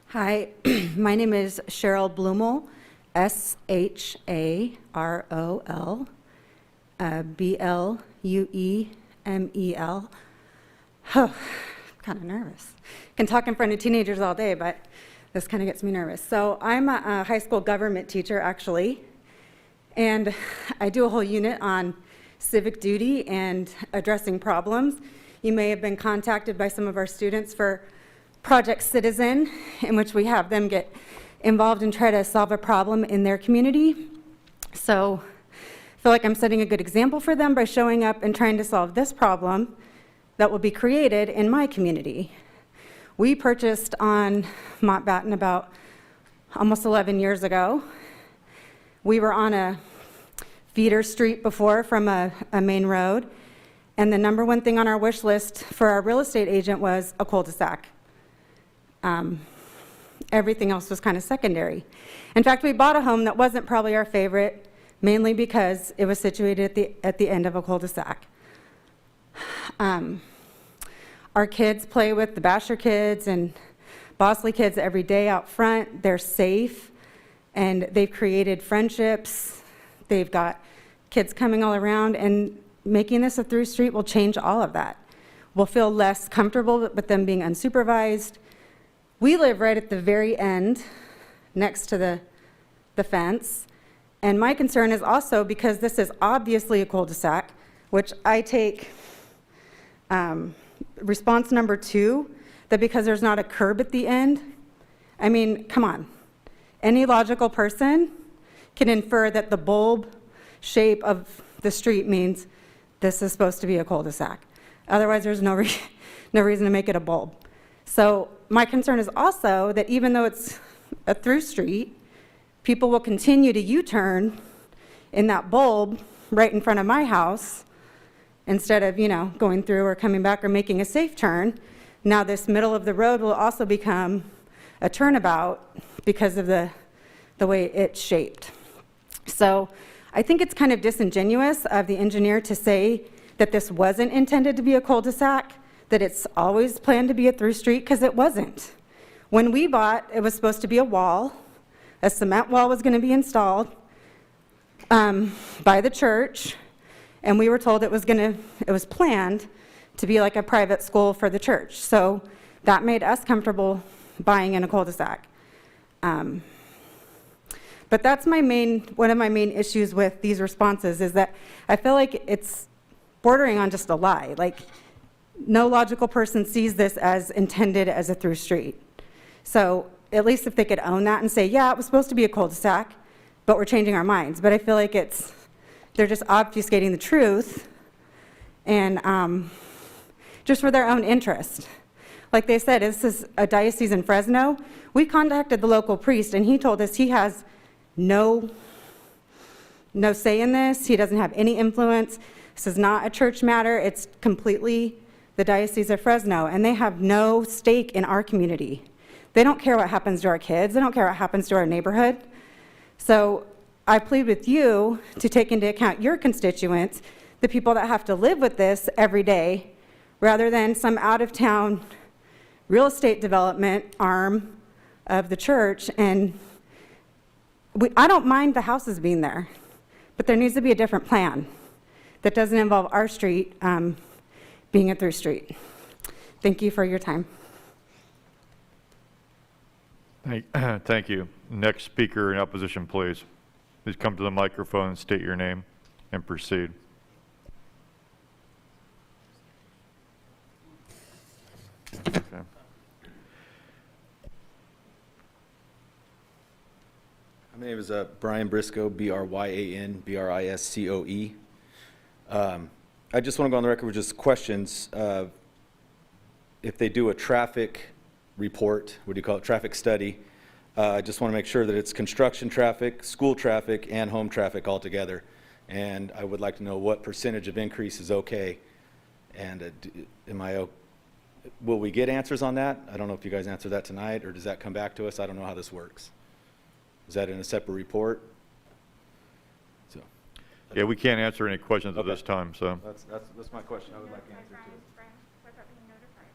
Hi, my name is Cheryl Blumel, S-H-A-R-O-L, B-L-U-E-M-E-L. Oh, kind of nervous. Can talk in front of teenagers all day, but this kind of gets me nervous. So I'm a high school government teacher, actually, and I do a whole unit on civic duty and addressing problems. You may have been contacted by some of our students for Project Citizen, in which we have them get involved and try to solve a problem in their community. So I feel like I'm setting a good example for them by showing up and trying to solve this problem that will be created in my community. We purchased on Montbatten about almost 11 years ago. We were on a feeder street before from a main road, and the number one thing on our wish list for our real estate agent was a cul-de-sac. Everything else was kind of secondary. In fact, we bought a home that wasn't probably our favorite, mainly because it was situated at the end of a cul-de-sac. Our kids play with the Basher kids and Bosley kids every day out front. They're safe, and they've created friendships. They've got kids coming all around, and making this a through street will change all of that. We'll feel less comfortable with them being unsupervised. We live right at the very end, next to the fence, and my concern is also because this is obviously a cul-de-sac, which I take response number 2, that because there's not a curb at the end, I mean, come on. Any logical person can infer that the bulb shape of the street means this is supposed to be a cul-de-sac. Otherwise, there's no reason to make it a bulb. So my concern is also that even though it's a through street, people will continue to U-turn in that bulb right in front of my house instead of, going through or coming back or making a safe turn. Now this middle of the road will also become a turnabout because of the way it's shaped. So I think it's kind of disingenuous of the engineer to say that this wasn't intended to be a cul-de-sac, that it's always planned to be a through street, because it wasn't. When we bought, it was supposed to be a wall. A cement wall was going to be installed by the church, and we were told it was planned to be like a private school for the church. So that made us comfortable buying in a cul-de-sac. But that's one of my main issues with these responses, is that I feel like it's bordering on just a lie. Like, no logical person sees this as intended as a through street. So at least if they could own that and say, yeah, it was supposed to be a cul-de-sac, but we're changing our minds. But I feel like they're just obfuscating the truth, and just for their own interest. Like they said, this is a diocese in Fresno. We contacted the local priest, and he told us he has no say in this. He doesn't have any influence. This is not a church matter. It's completely the Diocese of Fresno, and they have no stake in our community. They don't care what happens to our kids. They don't care what happens to our neighborhood. So I plead with you to take into account your constituents, the people that have to live with this every day, rather than some out-of-town real estate development arm of the church. And I don't mind the houses being there, but there needs to be a different plan that doesn't involve our street being a through street. Thank you for your time. Thank you. Next speaker in opposition, please. Please come to the microphone, state your name, and proceed. Okay. My name is Brian Briscoe, B-R-Y-A-N, B-R-I-S-C-O-E. I just want to go on the record with just questions. if they do a traffic report, what do you call it, traffic study, I just want to make sure that it's construction traffic, school traffic, and home traffic all together. And I would like to know what percentage of increase is okay. And will we get answers on that? I don't know if you guys answer that tonight, or does that come back to us? I don't know how this works. Is that in a separate report? So Yeah, we can't answer any questions at Okay. this time, so. that's my question. I would like answers to. Brian, without being notified.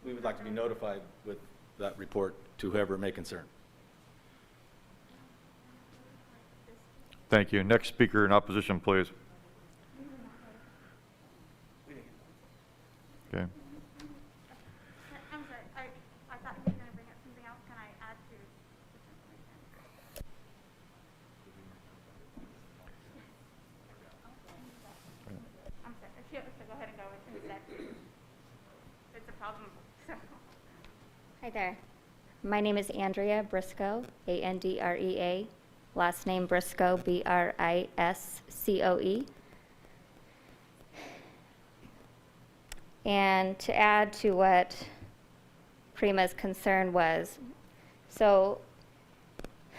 We would like to be notified with that report to whoever it may concern. Thank you. Next speaker in opposition, please. Okay. I'm sorry, I thought you were going to bring up something else. Can I add to this information? I'm sorry, if you go ahead and go with that. It's a problem, so. Hi there. My name is Andrea Briscoe, Andrea. Last name Briscoe, Briscoe. And to add to what Prima's concern was, so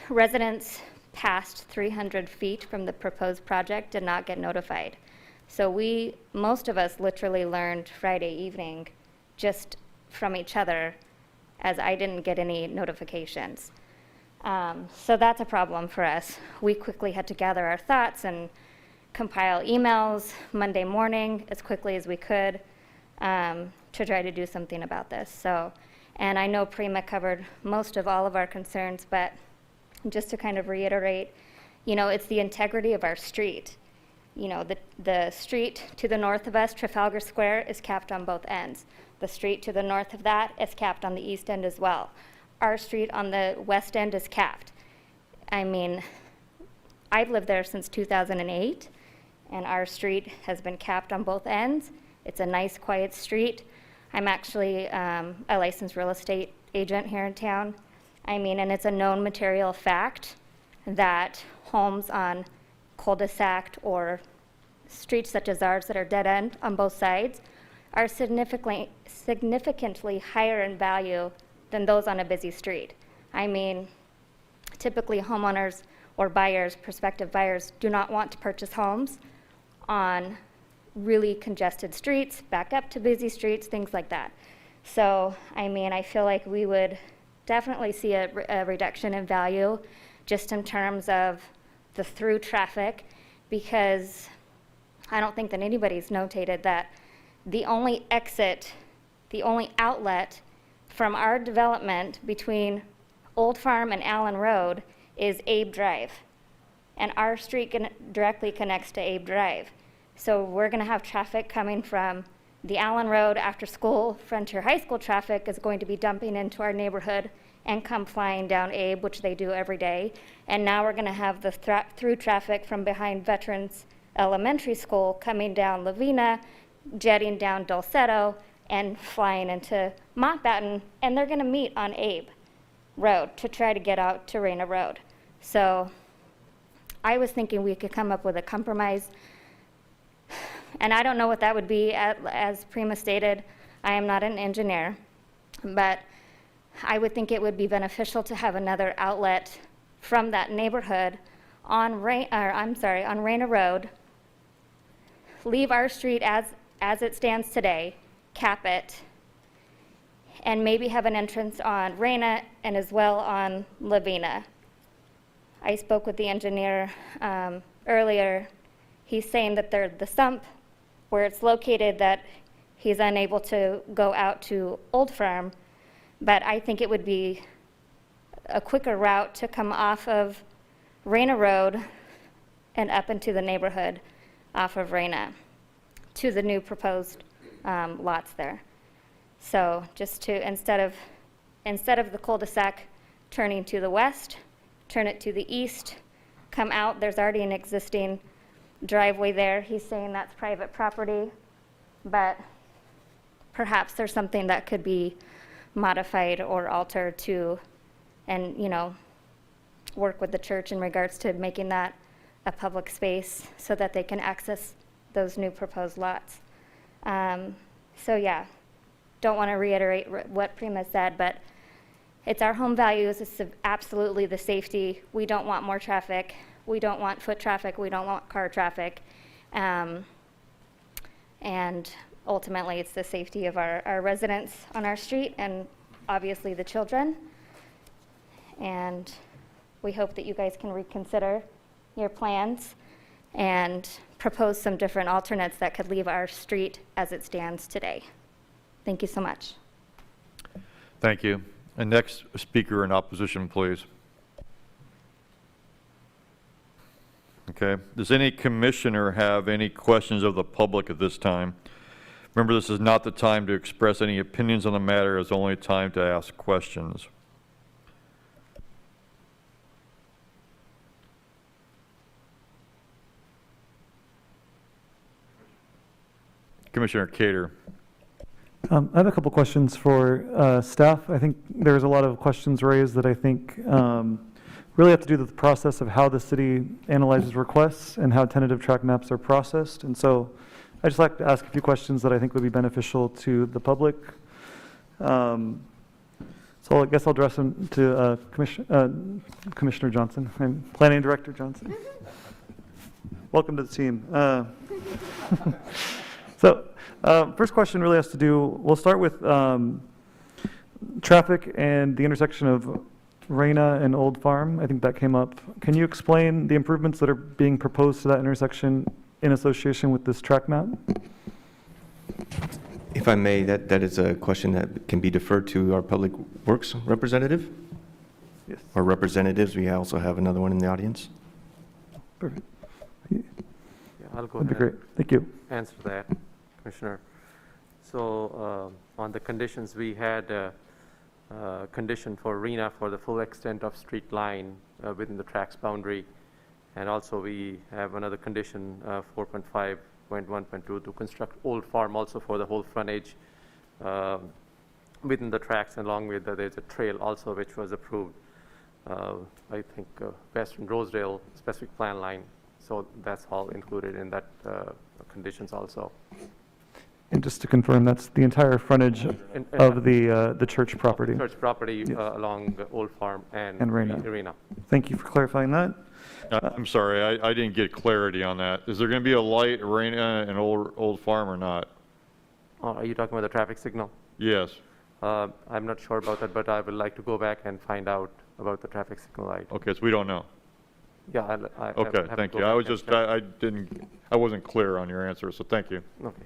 residents past 300 feet from the proposed project did not get notified. So most of us literally learned Friday evening just from each other, as I didn't get any notifications. So that's a problem for us. We quickly had to gather our thoughts and compile emails Monday morning as quickly as we could to try to do something about this. So, and I know Prima covered most of all of our concerns, but just to kind of reiterate, it's the integrity of our street. The street to the north of us, Trafalgar Square, is capped on both ends. The street to the north of that is capped on the east end as well. Our street on the west end is capped. I mean, I've lived there since 2008, and our street has been capped on both ends. It's a nice, quiet street. I'm actually a licensed real estate agent here in town. And it's a known material fact that homes on cul-de-sac or streets such as ours that are dead end on both sides are significantly higher in value than those on a busy street. Typically homeowners or buyers, prospective buyers, do not want to purchase homes on really congested streets, back up to busy streets, things like that. So, I feel like we would definitely see a reduction in value just in terms of the through traffic, because I don't think that anybody's notated that the only outlet from our development between Old Farm and Allen Road is Abe Drive. And our street directly connects to Abe Drive. So we're going to have traffic coming from the Allen Road after school. Frontier High School traffic is going to be dumping into our neighborhood and come flying down Abe, which they do every day. And now we're going to have the through traffic from behind Veterans Elementary School coming down Lavina, jetting down Dulcetto, and flying into Mountbatten, and they're going to meet on Abe Road to try to get out to Reyna Road. So I was thinking we could come up with a compromise, and I don't know what that would be. As Prima stated, I am not an engineer, but I would think it would be beneficial to have another outlet from that neighborhood on Reyna Road, leave our street as it stands today, cap it, and maybe have an entrance on Reyna and as well on Lavina. I spoke with the engineer earlier. He's saying that the sump where it's located, that he's unable to go out to Old Farm, but I think it would be a quicker route to come off of Reyna Road and up into the neighborhood off of Reyna to the new proposed lots there. So just to, instead of the cul-de-sac turning to the west, turn it to the east, come out. There's already an existing driveway there. He's saying that's private property, but perhaps there's something that could be modified or altered to, and work with the church in regards to making that a public space so that they can access those new proposed lots. So yeah, don't want to reiterate what Prima said, but it's our home values. It's absolutely the safety. We don't want more traffic. We don't want foot traffic. We don't want car traffic. And ultimately, it's the safety of our residents on our street and obviously the children. And we hope that you guys can reconsider your plans and propose some different alternates that could leave our street as it stands today. Thank you so much. Thank you. And next speaker in opposition, please. Okay. Does any commissioner have any questions of the public at this time? Remember, this is not the time to express any opinions on the matter. It's only time to ask questions. Commissioner Cater. I have a couple questions for staff. I think there's a lot of questions raised that I think really have to do with the process of how the city analyzes requests and how tentative track maps are processed. And so I'd just like to ask a few questions that I think would be beneficial to the public. So I guess I'll address them to Commissioner Johnson. I'm Planning Director Johnson. Welcome to the team. So first question really has to do, we'll start with traffic and the intersection of Reyna and Old Farm. I think that came up. Can you explain the improvements that are being proposed to that intersection in association with this track map? If I may, that is a question that can be deferred to our Public Works representative. Yes. Or representatives. We also have another one in the audience. Perfect. Yeah, I'll go That'd be ahead great. Thank you. answer that, Commissioner. So on the conditions, we had a condition for RENA for the full extent of street line within the track's boundary. And also we have another condition, 4.5.1.2, to construct Old Farm also for the whole frontage within the tracks, along with there's a trail also which was approved, I think Western Rosedale specific plan line. So that's all included in that conditions also. And just to confirm, that's the entire frontage of the church property. Church property Yes. Along Old Farm and Reyna. Reyna. Thank you for clarifying that. I'm sorry, I didn't get clarity on that. Is there going to be a light at Reyna and Old Farm or not? Are you talking about the traffic signal? Yes. I'm not sure about that, but I would like to go back and find out about the traffic signal light. Okay, so we don't know. Yeah, I Okay, have to thank go you. back I was and just, check. I wasn't clear on your answer, so thank you. Okay.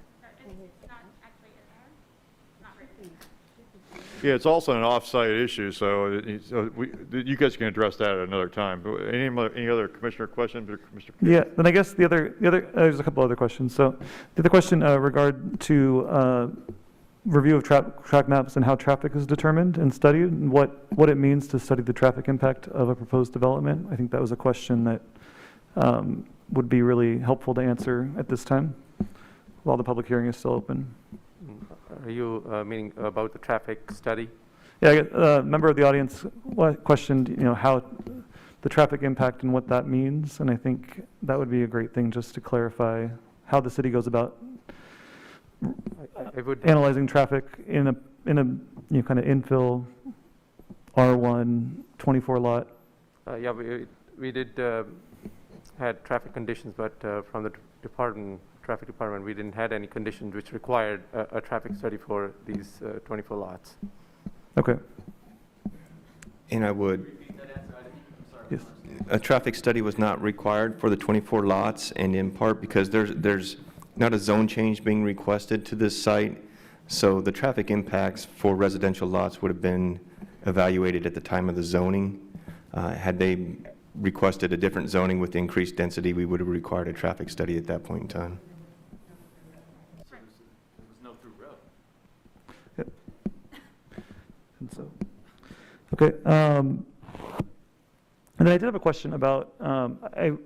Yeah, it's also an off-site issue, so you guys can address that at another time. Any other commissioner questions or Commissioner? Yeah, then I guess the other there's a couple other questions. So the other question regard to review of track maps and how traffic is determined and studied, and what it means to study the traffic impact of a proposed development. I think that was a question that would be really helpful to answer at this time while the public hearing is still open. Are you meaning about the traffic study? Yeah, a member of the audience questioned, how the traffic impact and what that means, and I think that would be a great thing just to clarify how the city goes about analyzing traffic in a kind of infill R1 24 lot. Yeah, we did had traffic conditions, but from the traffic department, we didn't had any conditions which required a traffic study for these 24 lots. Okay. And I would. Yes. A traffic study was not required for the 24 lots, and in part because there's not a zone change being requested to this site, so the traffic impacts for residential lots would have been evaluated at the time of the zoning. Had they requested a different zoning with increased density, we would have required a traffic study at that point in time. Okay. And then I did have a question about, I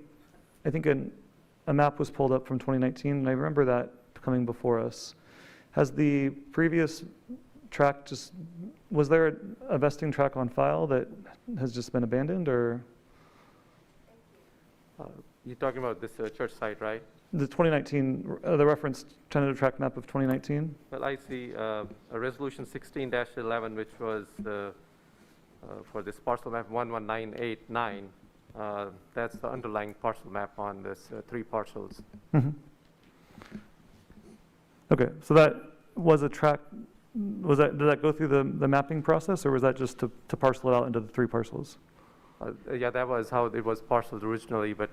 think a map was pulled up from 2019, and I remember that coming before us. Has the previous track was there a vesting track on file that has just been abandoned, or? You're talking about this church site, right? the 2019, the referenced tentative track map of 2019? Well, I see a resolution 16-11, which was for this parcel map 11989. That's the underlying parcel map on this 3 parcels. Mhm. Okay, so that was a track, did that go through the mapping process, or was that just to parcel it out into the 3 parcels? Yeah, that was how it was parceled originally, but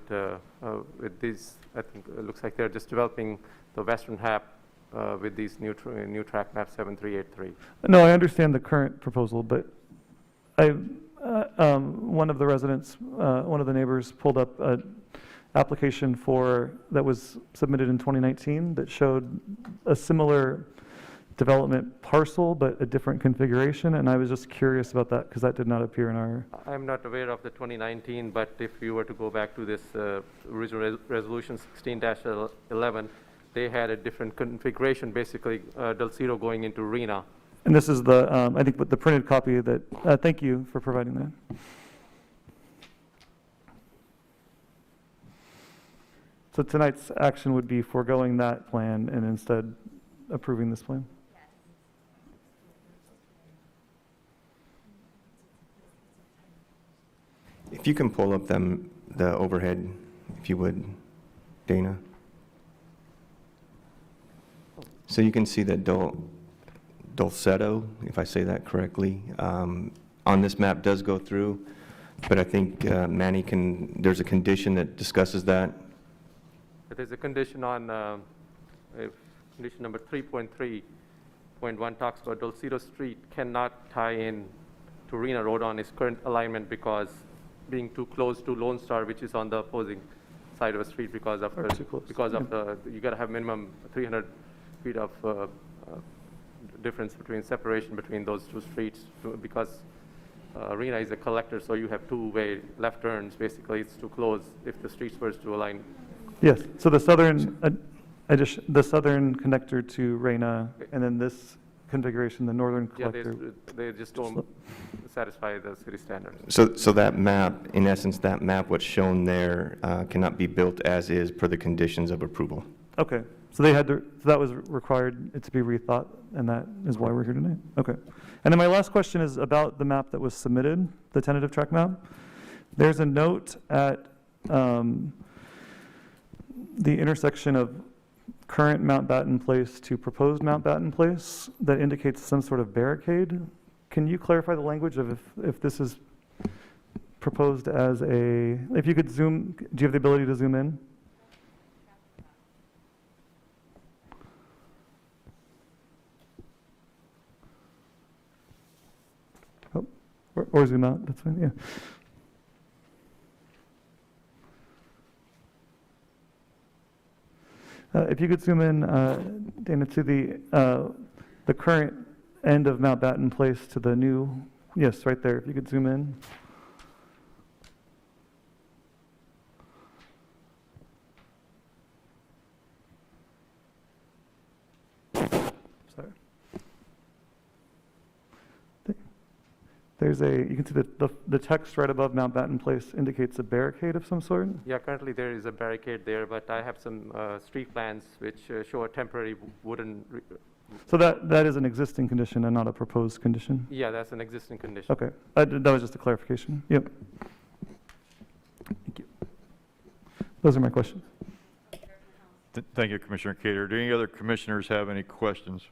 with these, I think it looks like they're just developing the western half with these new track map 7383. No, I understand the current proposal, but one of the residents, one of the neighbors pulled up an application that was submitted in 2019 that showed a similar development parcel, but a different configuration, and I was just curious about that because that did not appear in our... I'm not aware of the 2019, but if you were to go back to this original resolution 16-11, they had a different configuration, basically Del Ciro going into Rena. And this is the, I think, the printed copy that, thank you for providing that. So tonight's action would be foregoing that plan and instead approving this plan? If you can pull up the overhead, if you would, Dana. So you can see that Dulceto, if I say that correctly, on this map does go through, but I think Manny there's a condition that discusses that. But there's a condition on, condition number 3.3.1 talks about Del Ciro Street cannot tie in to Rena Road on its current alignment because being too close to Lone Star, which is on the opposing side of the street because of you got to have minimum 300 feet of difference separation between those 2 streets because Rena is a collector, so you have 2-way left turns. Basically, it's too close if the streets were to align. Yes. So the southern connector to Rena, and then this configuration, the northern collector. Yeah, they just don't satisfy the city standards. So that map, in essence, that map, what's shown there, cannot be built as is per the conditions of approval. Okay. So that was required it to be rethought, and that is why we're here tonight. Okay. And then my last question is about the map that was submitted, the tentative track map. There's a note at the intersection of current Mountbatten Place to proposed Mountbatten Place that indicates some sort of barricade. Can you clarify the language of if this is proposed as if you could zoom, do you have the ability to zoom in? Oh, or zoom out, that's fine, yeah. If you could zoom in, Dana, to the current end of Mountbatten Place to the new, yes, right there. If you could zoom in. Sorry. There's you can see the text right above Mountbatten Place indicates a barricade of some sort. Yeah, currently there is a barricade there, but I have some street plans which show a temporary wooden. So that is an existing condition and not a proposed condition? Yeah, that's an existing condition. Okay, that was just a clarification. Yep. Thank you. Those are my questions. Thank you, Commissioner Cater. Do any other commissioners have any questions?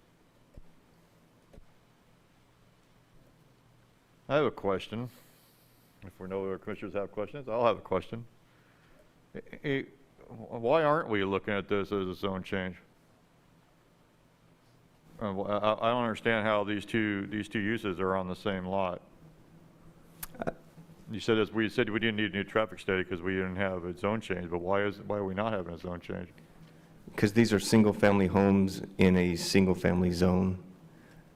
I have a question. If we know other commissioners have questions, I'll have a question. Why aren't we looking at this as a zone change? I don't understand how these two uses are on the same lot. You said we didn't need a new traffic study because we didn't have a zone change, but why are we not having a zone change? Because these are single-family homes in a single-family zone.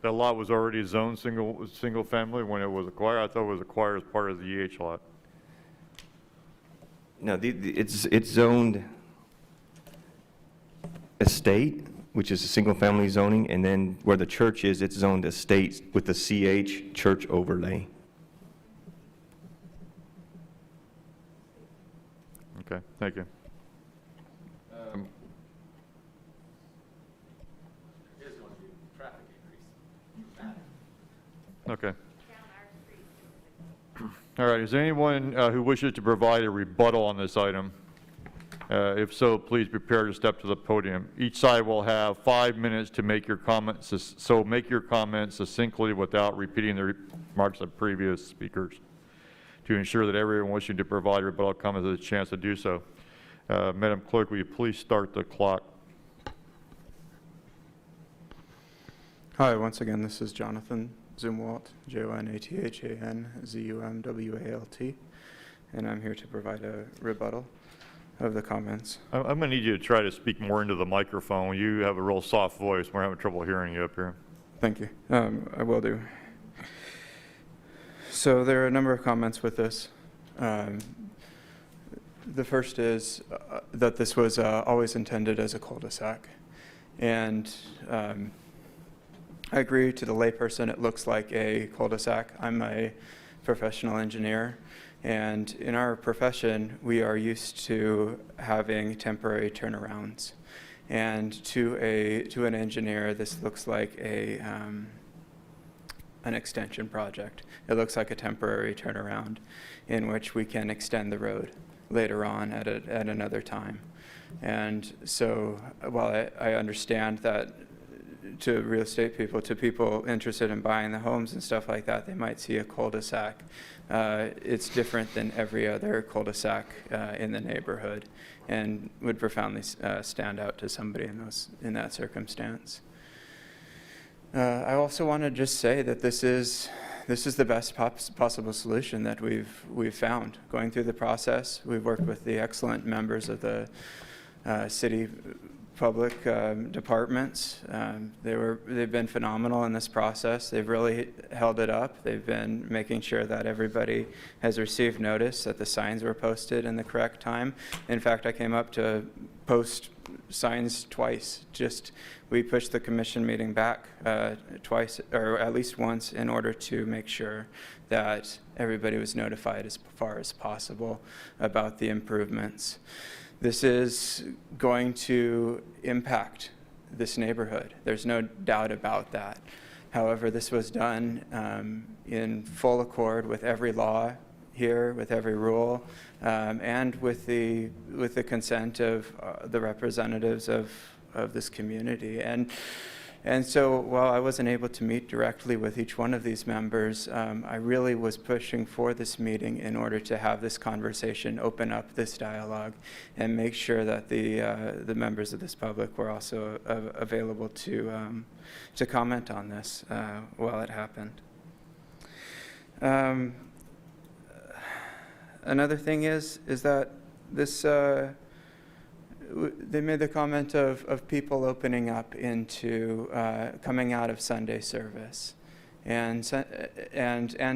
That lot was already zoned single family when it was acquired. I thought it was acquired as part of the EH lot. No, it's zoned estate, which is a single-family zoning, and then where the church is, it's zoned estate with the CH church overlay. Okay, thank you. Okay. All right, is there anyone who wishes to provide a rebuttal on this item? If so, please prepare to step to the podium. Each side will have 5 minutes to make your comments, so make your comments succinctly without repeating the remarks of previous speakers to ensure that everyone wishing to provide rebuttal comments has a chance to do so. Madam Clerk, will you please start the clock? Hi, once again, this is Jonathan Zumwalt, JONATHAN-ZUMWALT, and I'm here to provide a rebuttal of the comments. I'm going to need you to try to speak more into the microphone. You have a real soft voice. We're having trouble hearing you up here. Thank you. I will do. So there are a number of comments with this. The first is that this was always intended as a cul-de-sac. And I agree to the layperson, it looks like a cul-de-sac. I'm a professional engineer. And in our profession, we are used to having temporary turnarounds. And to an engineer, this looks like an extension project. It looks like a temporary turnaround in which we can extend the road later on at another time. And so while I understand that to real estate people, to people interested in buying the homes and stuff like that, they might see a cul-de-sac. It's different than every other cul-de-sac in the neighborhood and would profoundly stand out to somebody in that circumstance. I also want to just say that this is the best possible solution that we've found. Going through the process, we've worked with the excellent members of the city public departments. They've been phenomenal in this process. They've really held it up. They've been making sure that everybody has received notice, that the signs were posted in the correct time. In fact, I came up to post signs twice. We pushed the commission meeting back twice, or at least once, in order to make sure that everybody was notified as far as possible about the improvements. This is going to impact this neighborhood. There's no doubt about that. However, this was done in full accord with every law here, with every rule, and with the consent of the representatives of this community. And so while I wasn't able to meet directly with each one of these members, I really was pushing for this meeting in order to have this conversation, open up this dialogue, and make sure that the members of this public were also available to comment on this while it happened. Another thing is that this they made the comment of people opening up into coming out of Sunday service and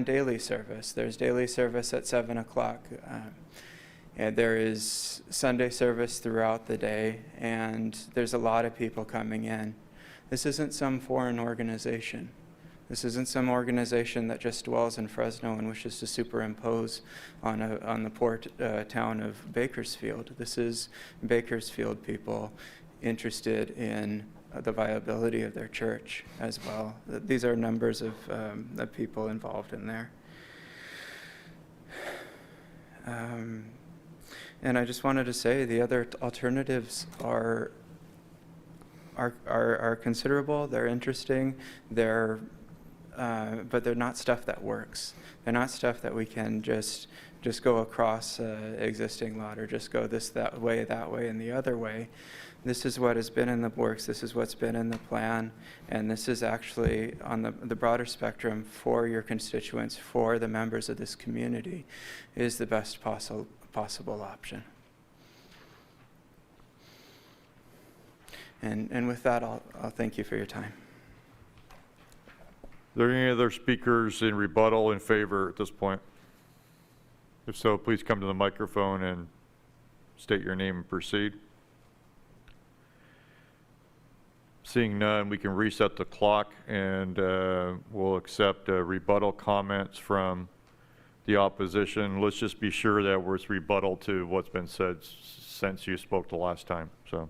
daily service. There's daily service at 7 o'clock. And there is Sunday service throughout the day, and there's a lot of people coming in. This isn't some foreign organization. This isn't some organization that just dwells in Fresno and wishes to superimpose on the poor town of Bakersfield. This is Bakersfield people interested in the viability of their church as well. These are numbers of people involved in there. And I just wanted to say the other alternatives are considerable. They're interesting. But they're not stuff that works. They're not stuff that we can just go across existing lot or just go that way, and the other way. This is what has been in the works. This is what's been in the plan. And this is actually on the broader spectrum for your constituents, for the members of this community, is the best possible option. And with that, I'll thank you for your time. Are there any other speakers in rebuttal in favor at this point? If so, please come to the microphone and state your name and proceed. Seeing none, we can reset the clock, and we'll accept rebuttal comments from the opposition. Let's just be sure that it's rebuttal to what's been said since you spoke the last time. So.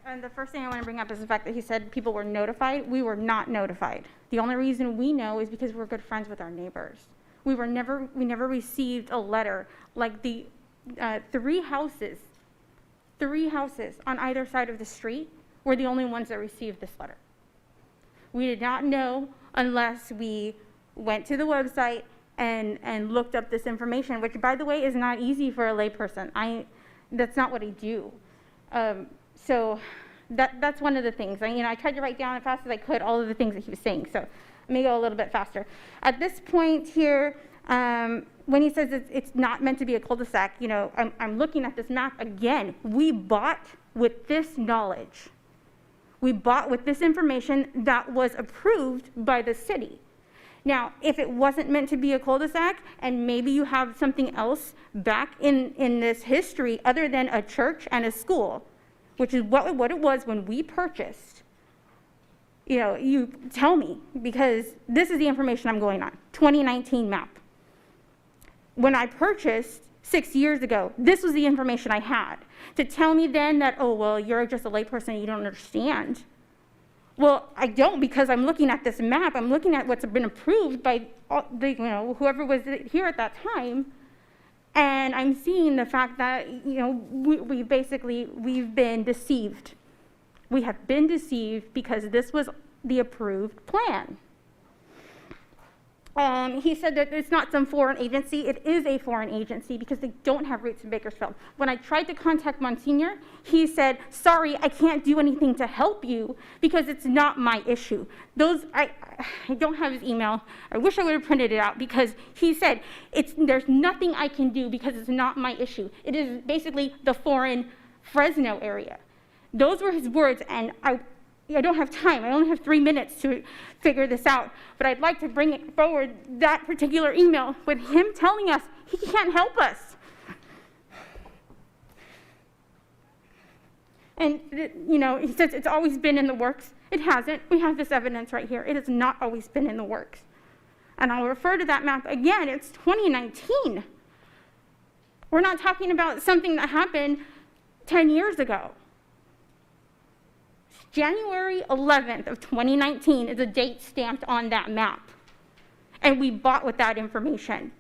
And the first thing I want to bring up is the fact that he said people were notified. We were not notified. The only reason we know is because we're good friends with our neighbors. We never received a letter like the three houses on either side of the street were the only ones that received this letter. We did not know unless we went to the website and looked up this information, which, by the way, is not easy for a layperson. That's not what I do. So that's one of the things. I tried to write down as fast as I could all of the things that he was saying. So let me go a little bit faster. At this point here, when he says it's not meant to be a cul-de-sac, I'm looking at this map again. We bought with this knowledge. We bought with this information that was approved by the city. Now, if it wasn't meant to be a cul-de-sac, and maybe you have something else back in this history other than a church and a school, which is what it was when we purchased, you tell me, because this is the information I'm going on. 2019 map. When I purchased 6 years ago, this was the information I had. To tell me then that, oh, well, you're just a layperson and you don't understand. Well, I don't, because I'm looking at this map. I'm looking at what's been approved by whoever was here at that time. And I'm seeing the fact that, we've been deceived. We have been deceived because this was the approved plan. He said that it's not some foreign agency. It is a foreign agency because they don't have roots in Bakersfield. When I tried to contact Monsignor, he said, sorry, I can't do anything to help you because it's not my issue. I don't have his email. I wish I would have printed it out because he said, there's nothing I can do because it's not my issue. It is basically the foreign Fresno area. Those were his words, and I don't have time. I only have 3 minutes to figure this out. But I'd like to bring it forward, that particular email, with him telling us he can't help us. And, he says it's always been in the works. It hasn't. We have this evidence right here. It has not always been in the works. And I'll refer to that map again. It's 2019. We're not talking about something that happened 10 years ago. January 11th of 2019 is a date stamped on that map. And we bought with that information.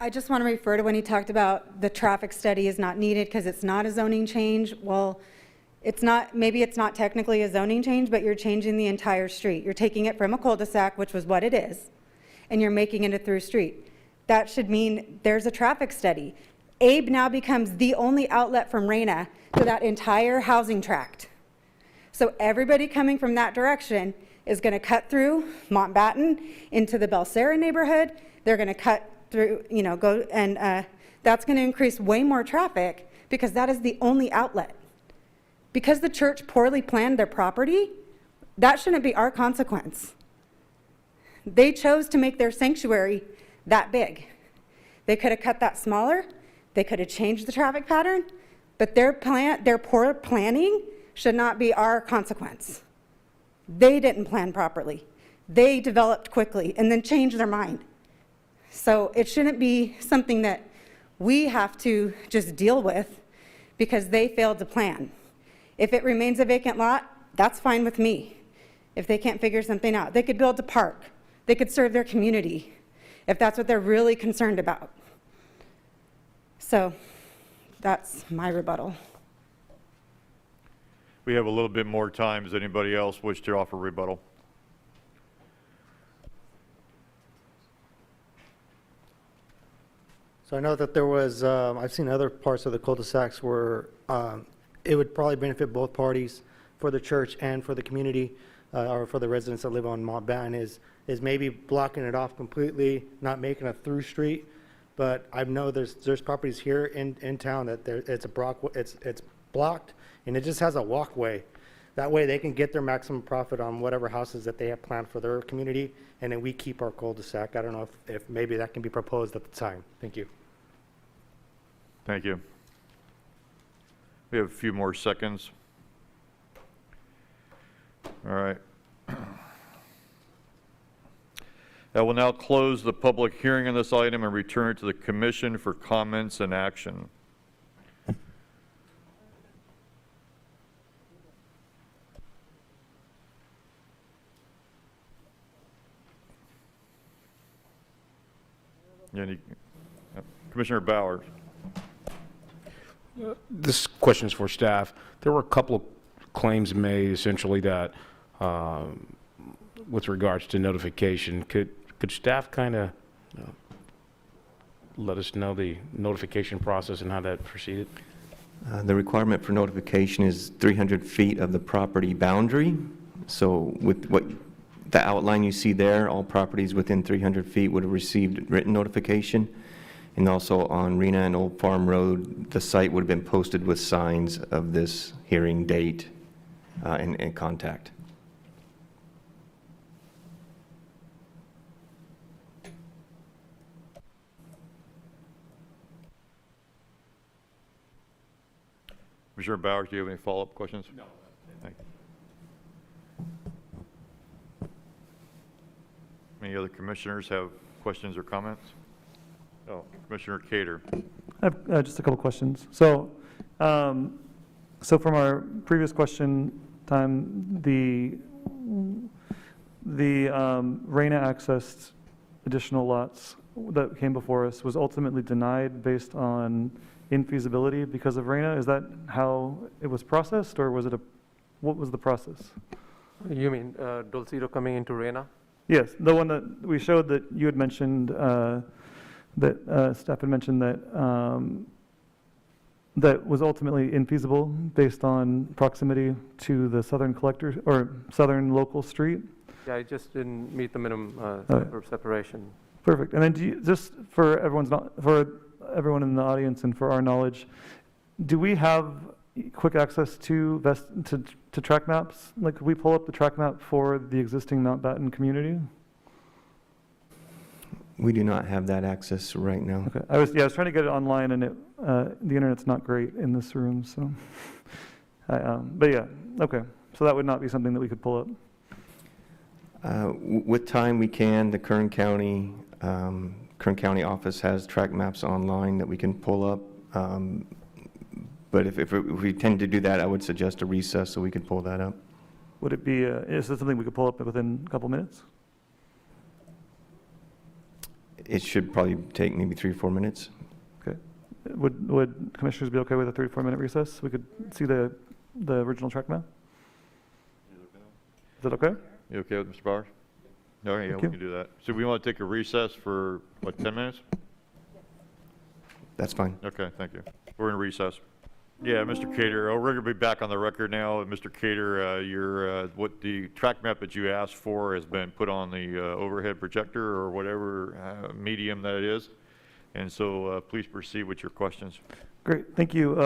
I just want to refer to when he talked about the traffic study is not needed because it's not a zoning change. Well, maybe it's not technically a zoning change, but you're changing the entire street. You're taking it from a cul-de-sac, which was what it is, and you're making it a through street. That should mean there's a traffic study. Abe now becomes the only outlet from Reyna to that entire housing tract. So everybody coming from that direction is going to cut through Montbatten into the Belsera neighborhood. They're going to cut through, that's going to increase way more traffic because that is the only outlet. Because the church poorly planned their property, that shouldn't be our consequence. They chose to make their sanctuary that big. They could have cut that smaller. They could have changed the traffic pattern, but their poor planning should not be our consequence. They didn't plan properly. They developed quickly and then changed their mind. So it shouldn't be something that we have to just deal with because they failed to plan. If it remains a vacant lot, that's fine with me. If they can't figure something out, they could build a park. They could serve their community if that's what they're really concerned about. So that's my rebuttal. We have a little bit more time. Does anybody else wish to offer rebuttal? So I know that there was, I've seen other parts of the cul-de-sacs where it would probably benefit both parties, for the church and for the community, or for the residents that live on Montbatten, is maybe blocking it off completely, not making a through street. But I know there's properties here in town that it's blocked, and it just has a walkway. That way they can get their maximum profit on whatever houses that they have planned for their community, and then we keep our cul-de-sac. I don't know if maybe that can be proposed at the time. Thank you. Thank you. We have a few more seconds. All right. I will now close the public hearing on this item and return it to the commission for comments and action. Commissioner Bowers. This question is for staff. There were a couple of claims made essentially that, with regards to notification, could staff kind of let us know the notification process and how that proceeded? The requirement for notification is 300 feet of the property boundary. So with what the outline you see there, all properties within 300 feet would have received written notification. And also on Rena and Old Farm Road, the site would have been posted with signs of this hearing date and contact. Commissioner Bowers, do you have any follow-up questions? No. Thank you. Any other commissioners have questions or comments? Oh, Commissioner Cater. I have just a couple questions. So from our previous question time, the RENA accessed additional lots that came before us was ultimately denied based on infeasibility because of RENA. Is that how it was processed, or was it what was the process? You mean Dulcedo coming into RENA? Yes, the one that we showed that you had mentioned, that staff had mentioned that that was ultimately infeasible based on proximity to the southern collector or southern local street. Yeah, I just didn't meet the minimum separation. Perfect. And then do you, just for everyone in the audience and for our knowledge, do we have quick access to track maps? Like, could we pull up the track map for the existing Mountbatten community? We do not have that access right now. Okay. I was trying to get it online, and the internet's not great in this room, so. But yeah, okay. So that would not be something that we could pull up. With time, we can. The Kern County office has track maps online that we can pull up. But if we tend to do that, I would suggest a recess so we could pull that up. Would it be, is this something we could pull up within a couple minutes? It should probably take maybe 3 or 4 minutes. Okay. Would commissioners be okay with a 34-minute recess? We could see the original track map? Is that okay? You okay with Mr. Bowers? No, yeah, we can do that. So we want to take a recess for, what, 10 minutes? That's fine. Okay, thank you. We're in recess. Yeah, Mr. Cater, we're going to be back on the record now. Mr. Cater, what the track map that you asked for has been put on the overhead projector or whatever medium that it is. And so please proceed with your questions. Great, thank you.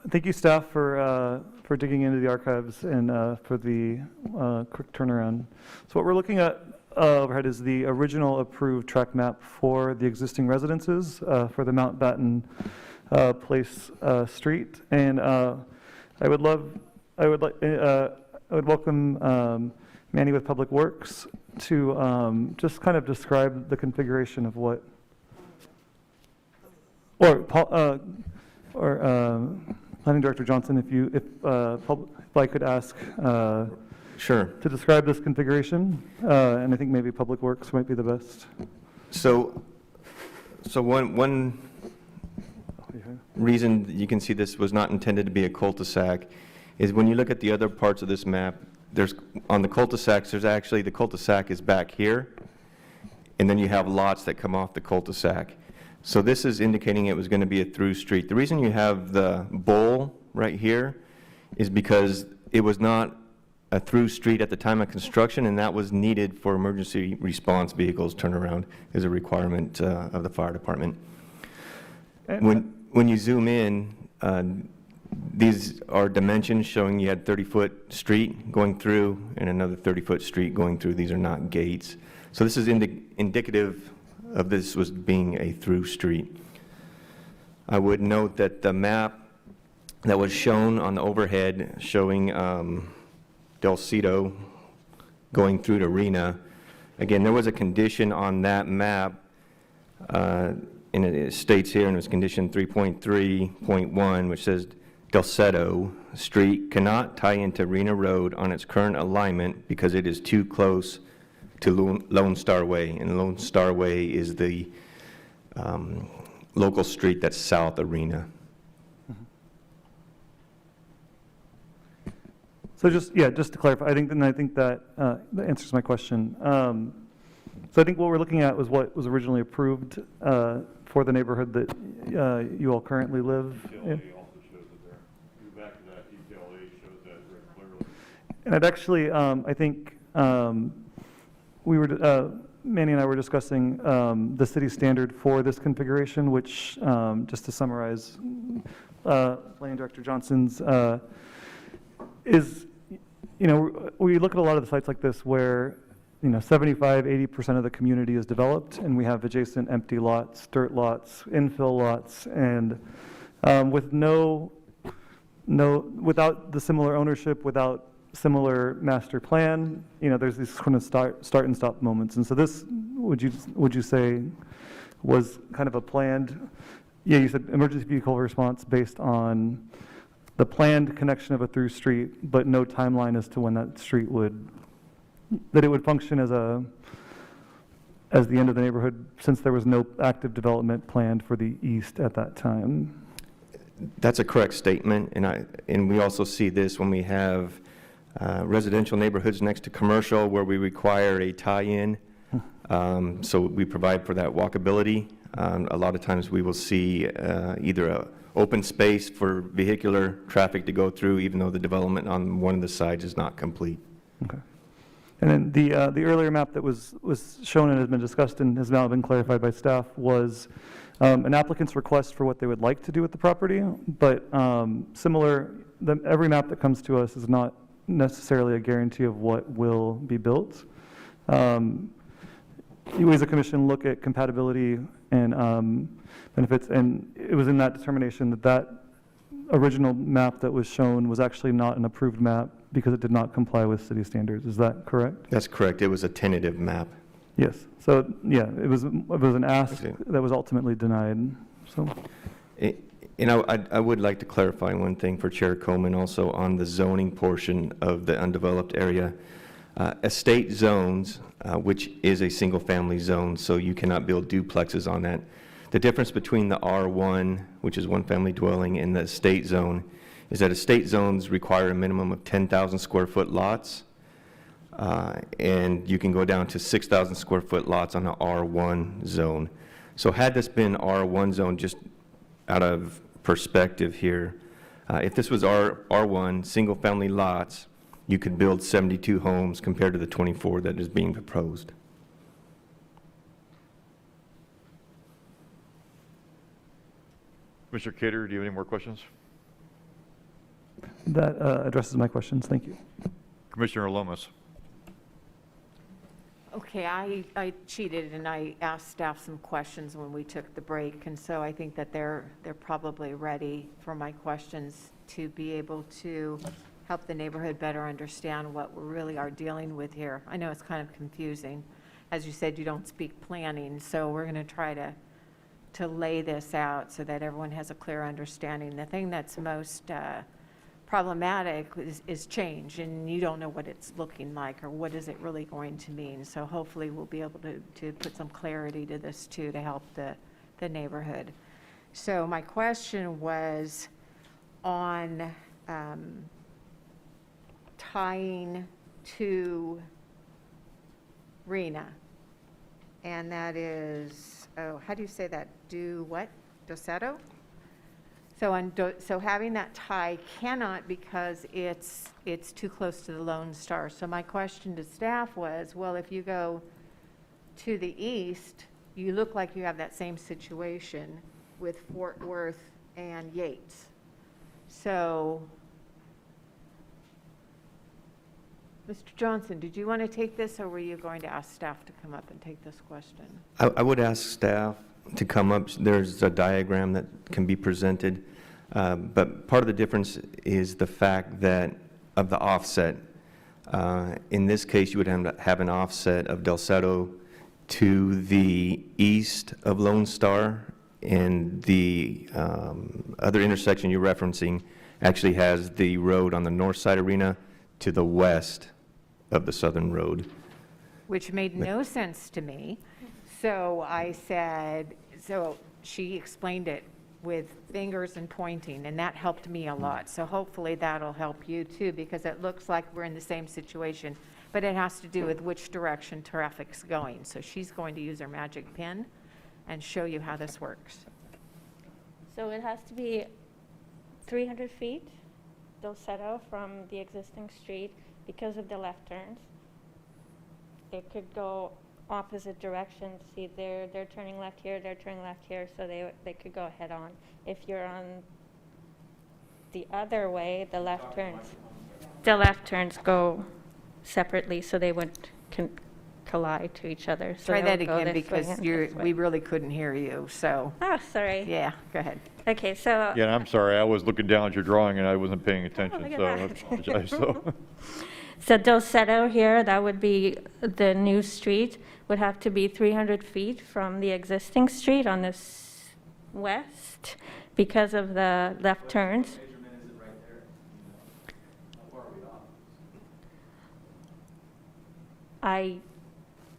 Thank you, staff, for digging into the archives and for the quick turnaround. So what we're looking at overhead is the original approved track map for the existing residences for the Mountbatten Place Street, and I would welcome Manny with Public Works to just kind of describe the configuration of what, or Planning Director Johnson, if I could ask sure, to describe this configuration, and I think maybe Public Works might be the best. So one reason you can see this was not intended to be a cul-de-sac is when you look at the other parts of this map, there's on the cul-de-sacs, there's actually, the cul-de-sac is back here, and then you have lots that come off the cul-de-sac. So this is indicating it was going to be a through street. The reason you have the bowl right here is because it was not a through street at the time of construction, and that was needed for emergency response vehicles. Turnaround is a requirement of the fire department. When you zoom in, these are dimensions showing you had 30-foot street going through and another 30-foot street going through. These are not gates. So this is indicative of this was being a through street. I would note that the map that was shown on the overhead showing Del Cito going through to Rena. Again, there was a condition on that map, and it states here, and it was condition 3.3.1, which says Del Cito Street cannot tie into Rena Road on its current alignment because it is too close to Lone Star Way, and Lone Star Way is the local street that's south of Rena. So just to clarify, I think that that answers my question. So I think what we're looking at was what was originally approved for the neighborhood that you all currently live in. Also shows it there. Back to that detail, it shows that very clearly. And I'd actually, I think Manny and I were discussing the city standard for this configuration, which, just to summarize, Planning Director Johnson's, is, we look at a lot of the sites like this where, 75, 80% of the community is developed, and we have adjacent empty lots, dirt lots, infill lots, and without the similar ownership, without similar master plan, there's these kind of start and stop moments. And so this, would you say, was kind of a planned, you said emergency vehicle response based on the planned connection of a through street, but no timeline as to when that street that it would function as the end of the neighborhood, since there was no active development planned for the east at that time? That's a correct statement, and we also see this when we have residential neighborhoods next to commercial where we require a tie-in, so we provide for that walkability. A lot of times we will see either a open space for vehicular traffic to go through, even though the development on one of the sides is not complete. Okay. And then the earlier map that was shown and has been discussed and has now been clarified by staff was an applicant's request for what they would like to do with the property, but every map that comes to us is not necessarily a guarantee of what will be built. We as a commission look at compatibility and benefits, and it was in that determination that original map that was shown was actually not an approved map because it did not comply with city standards. Is that correct? That's correct. It was a tentative map. Yes. So it was an ask that was ultimately denied. So. I would like to clarify one thing for Chair Coleman also on the zoning portion of the undeveloped area. Estate zones, which is a single-family zone, so you cannot build duplexes on that. The difference between the R1, which is one-family dwelling, and the estate zone is that estate zones require a minimum of 10,000 square foot lots, and you can go down to 6,000 square foot lots on an R1 zone. So had this been R1 zone, just out of perspective here, if this was R1, single-family lots, you could build 72 homes compared to the 24 that is being proposed. Mr. Cater, do you have any more questions? That addresses my questions. Thank you. Commissioner Lomas. Okay, I cheated and I asked staff some questions when we took the break, and so I think that they're probably ready for my questions to be able to help the neighborhood better understand what we really are dealing with here. I know it's kind of confusing. As you said, you don't speak planning, so we're going to try to lay this out so that everyone has a clear understanding. The thing that's most problematic is change, and you don't know what it's looking like or what is it really going to mean. So hopefully we'll be able to put some clarity to this too to help the neighborhood. So my question was on tying to Rena, and that is, how do you say that? Doceto? So having that tie cannot because it's too close to the Lone Star. So my question to staff was, well, if you go to the east, you look like you have that same situation with Fort Worth and Yates. So, Mr. Johnson, did you want to take this, or were you going to ask staff to come up and take this question? I would ask staff to come up. There's a diagram that can be presented, but part of the difference is the fact that of the offset. In this case, you would have an offset of Delsetto to the east of Lone Star, and the other intersection you're referencing actually has the road on the north side arena to the west of the southern road. Which made no sense to me. So I said, so she explained it with fingers and pointing, and that helped me a lot. So hopefully that'll help you too, because it looks like we're in the same situation, but it has to do with which direction traffic's going. So she's going to use her magic pen and show you how this works. So it has to be 300 feet, Delsetto, from the existing street because of the left turns. It could go opposite directions. See, they're turning left here, they're turning left here, so they could go head on. If you're on the other way, the left turns go separately, so they wouldn't collide to each other. So Try they that would go again, this way because and we this way. really couldn't hear you, so, Oh, sorry. yeah, go ahead. Okay, so Yeah, and I'm sorry, I was looking down at your drawing and I wasn't paying attention, look at so I that. apologize. So, So Delsetto here, that would be the new street, would have to be 300 feet from the existing street on this west because of the left turns.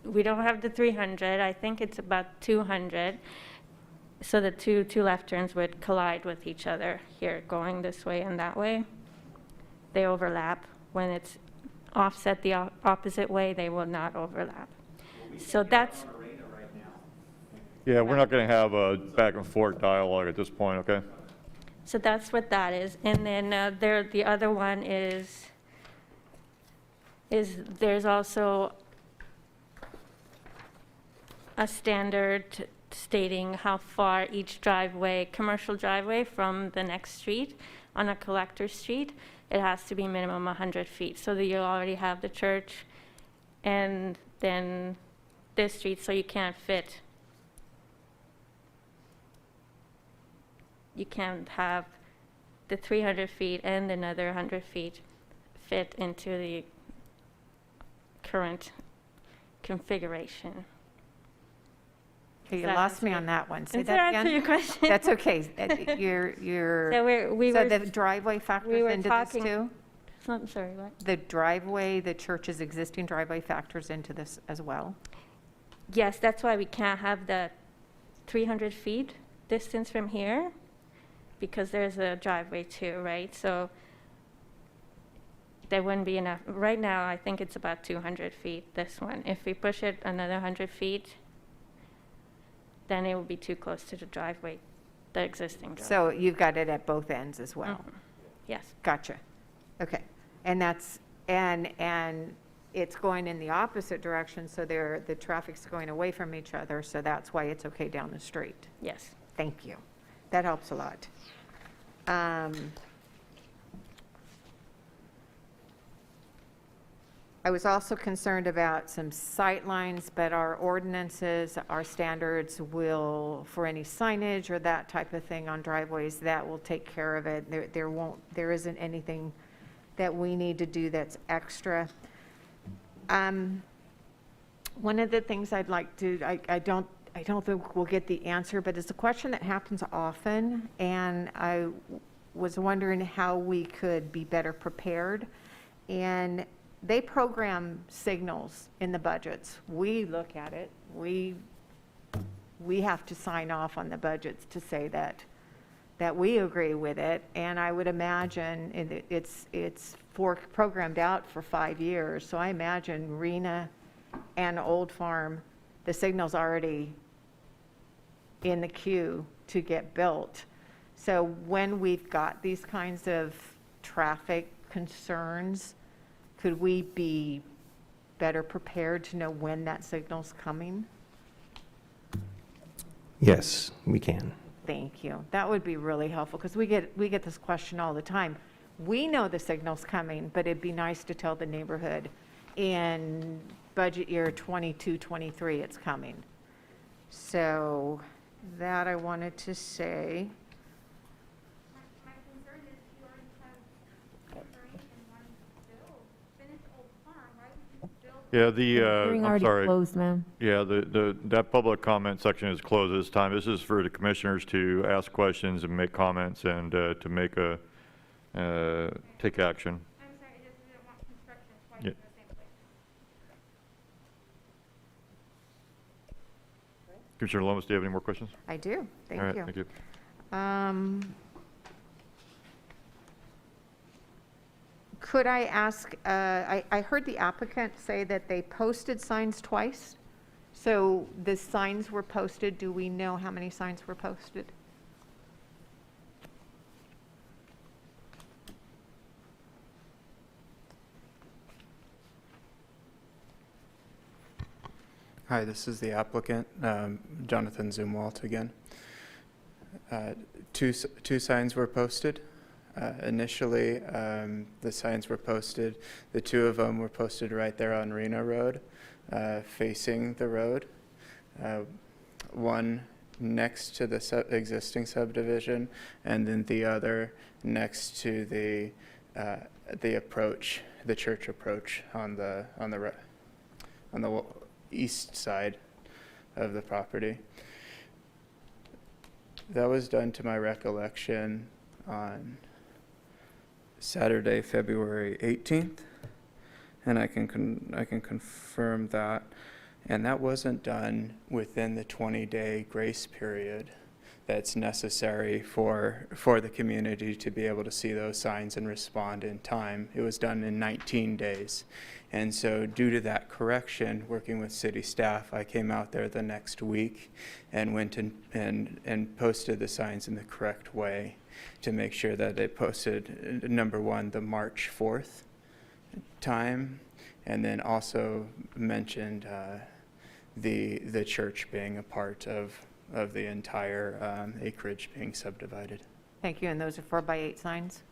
We don't have the 300, I think it's about 200. So the two left turns would collide with each other here, going this way and that way. They overlap. When it's offset the opposite way, they will not overlap. So that's, yeah, we're not going to have a back and forth dialogue at this point, okay? so that's what that is. And then the other one is there's also a standard stating how far each driveway, commercial driveway from the next street on a collector street, it has to be minimum 100 feet. So that you already have the church and then this street, so you can't have the 300 feet and another 100 feet fit into the current configuration. Okay, you Does that lost me answer on that one. Say Does that that again? answer your question? That's okay. You're, So so the driveway factors were into talking- this too? I'm sorry, what? The driveway, the church's existing driveway factors into this as well? Yes, that's why we can't have the 300 feet distance from here, because there's a driveway too, right? So there wouldn't be enough. Right now, I think it's about 200 feet, this one. If we push it another 100 feet, then it would be too close to the driveway, the existing driveway. So you've got it at both ends as well? Mhm. Yes. Gotcha. Okay. And that's, and it's going in the opposite direction, so the traffic's going away from each other, so that's why it's okay down the street. Yes. Thank you. That helps a lot. I was also concerned about some sight lines, but our ordinances, our standards will, for any signage or that type of thing on driveways, that will take care of it. There isn't anything that we need to do that's extra. One of the things I'd like to, I don't think we'll get the answer, but it's a question that happens often, and I was wondering how we could be better prepared. And they program signals in the budgets. We look at it. We have to sign off on the budgets to say that we agree with it. And I would imagine it's programmed out for 5 years. So I imagine Rena and Old Farm, the signal's already in the queue to get built. So when we've got these kinds of traffic concerns, could we be better prepared to know when that signal's coming? Yes, we can. Thank you. That would be really helpful, because we get this question all the time. We know the signal's coming, but it'd be nice to tell the neighborhood in budget year 22, 23, it's coming. So that I wanted to say. My concern is you already have information wanting to build, finish Old Yeah, Hearing I'm already sorry. closed, ma'am. Yeah, that public comment section is closed this time. This is for the commissioners to ask questions and make comments and to make take action. I'm sorry, I just didn't want construction twice Yeah. in the same place. Commissioner Lomas, do you have any more questions? I do, thank All right, you. thank you. Could I ask, I heard the applicant say that they posted signs twice. So the signs were posted, do we know how many signs were posted? Hi, this is the applicant, Jonathan Zumwalt again. Two signs were posted. Initially, the signs were posted, the two of them were posted right there on Rena Road, facing the road. One next to the existing subdivision, and then the other next to the approach, the church approach on the east side of the property. That was done, to my recollection, on Saturday, February 18th, and I can confirm that. And that wasn't done within the 20-day grace period that's necessary for the community to be able to see those signs and respond in time. It was done in 19 days. And so due to that correction, working with city staff, I came out there the next week and went and posted the signs in the correct way to make sure that they posted, number one, the March 4th time, and then also mentioned the church being a part of the entire acreage being subdivided. Thank you, and those are 4x8 signs?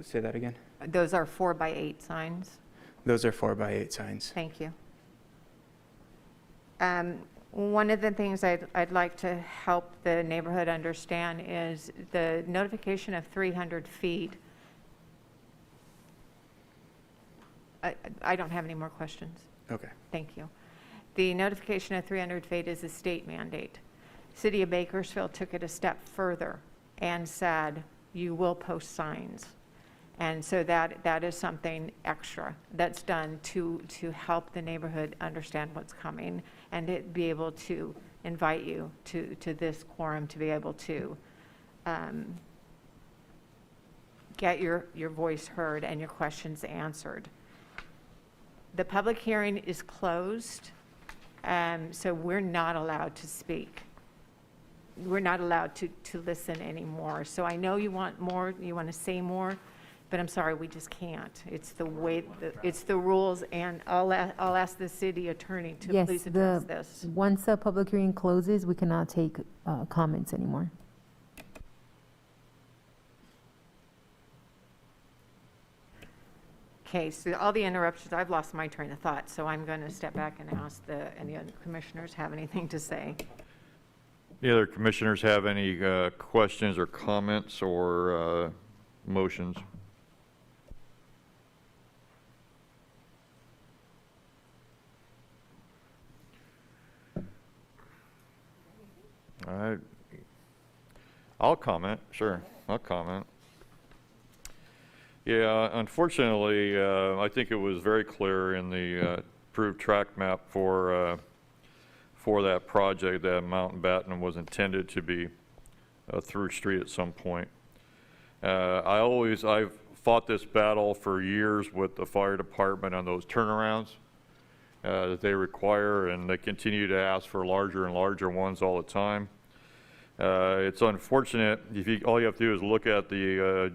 Say that again? Those are 4x8 signs? Those are 4x8 signs. Thank you. One of the things I'd like to help the neighborhood understand is the notification of 300 feet. I don't have any more questions. Okay. Thank you. The notification of 300 feet is a state mandate. City of Bakersfield took it a step further and said, you will post signs. And so that is something extra that's done to help the neighborhood understand what's coming and it be able to invite you to this quorum to be able to get your voice heard and your questions answered. The public hearing is closed, so we're not allowed to speak. We're not allowed to listen anymore. So I know you want more, you want to say more, but I'm sorry, we just can't. It's the way, it's the rules, and I'll ask the city attorney to Yes, please address this. once the public hearing closes, we cannot take comments anymore. Okay, so all the interruptions, I've lost my train of thought, so I'm going to step back and ask any other commissioners have anything to say. The other commissioners have any questions or comments or motions? All right. I'll comment, sure, I'll comment. Yeah, unfortunately, I think it was very clear in the approved track map for that project that Mountain Batten was intended to be a through street at some point. I've fought this battle for years with the fire department on those turnarounds that they require, and they continue to ask for larger and larger ones all the time. It's unfortunate. All you have to do is look at the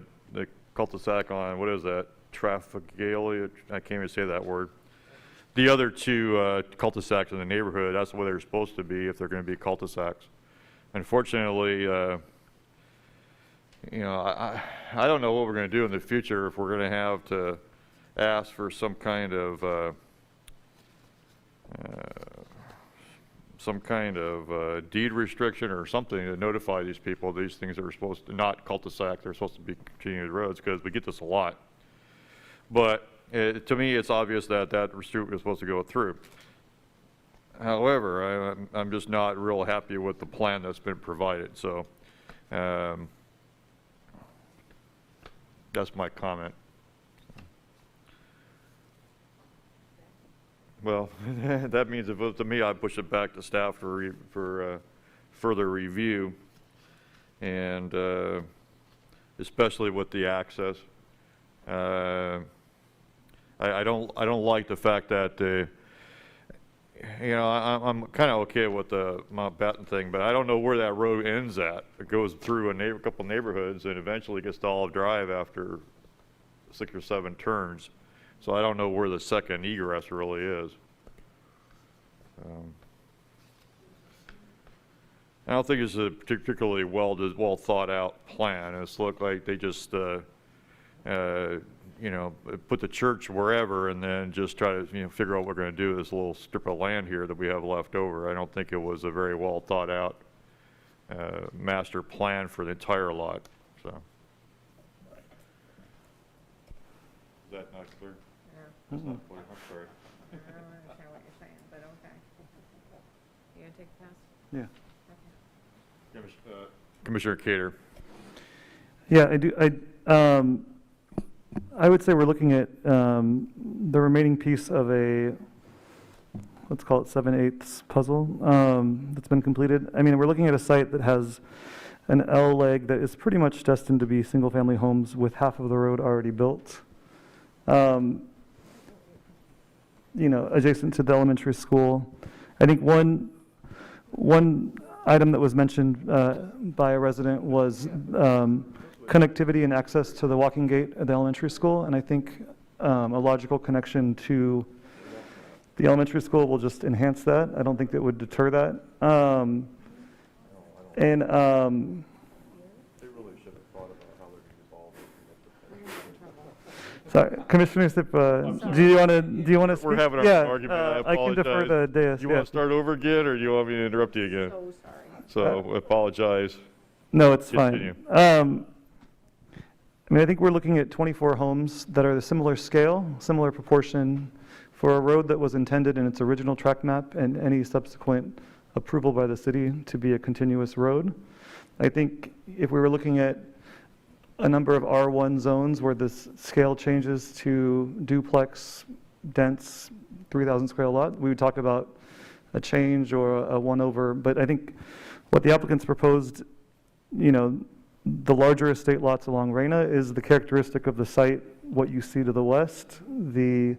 cul-de-sac on, what is that, Trafficalia? I can't even say that word. The other two cul-de-sacs in the neighborhood, that's the way they're supposed to be if they're going to be cul-de-sacs. Unfortunately, you know, I don't know what we're going to do in the future if we're going to have to ask for some kind of deed restriction or something to notify these people these things are supposed to not cul-de-sac, they're supposed to be continued roads, because we get this a lot. But to me, it's obvious that that street was supposed to go through. However, I'm just not real happy with the plan that's been provided, so that's my comment. Well, that means if it was to me, I'd push it back to staff for further review, and especially with the access. I don't like the fact that I'm kind of okay with the Mount Batten thing, but I don't know where that road ends at. It goes through a couple neighborhoods and eventually gets to Olive Drive after 6 or 7 turns. So I don't know where the second egress really is. I don't think it's a particularly well thought out plan. It's looked like they just put the church wherever and then just try to figure out what we're going to do with this little strip of land here that we have left over. I don't think it was a very well thought out master plan for the entire lot. So is that not clear? That's not clear. I'm sorry. I don't understand what you're saying, but okay. You gonna take a pass? Yeah. Commissioner Cater. Yeah, I do. I would say we're looking at the remaining piece of a, let's call it 7/8 puzzle that's been completed. I mean, we're looking at a site that has an L leg that is pretty much destined to be single-family homes with half of the road already built. Adjacent to the elementary school. I think one item that was mentioned by a resident was connectivity and access to the walking gate at the elementary school, and I think a logical connection to the elementary school will just enhance that. I don't think that would deter that. Sorry, Commissioner Sipp, do you want to speak? We're having yeah, an argument. I I can defer the dais. Do you want to start over again, or do you want me to interrupt you again? So sorry. So I apologize. No, it's Continue. fine. I think we're looking at 24 homes that are the similar scale, similar proportion for a road that was intended in its original track map and any subsequent approval by the city to be a continuous road. I think if we were looking at a number of R1 zones where this scale changes to duplex, dense, 3,000 square lot, we would talk about a change or a 1/over. But I think what the applicants proposed, the larger estate lots along Reyna is the characteristic of the site, what you see to the west, the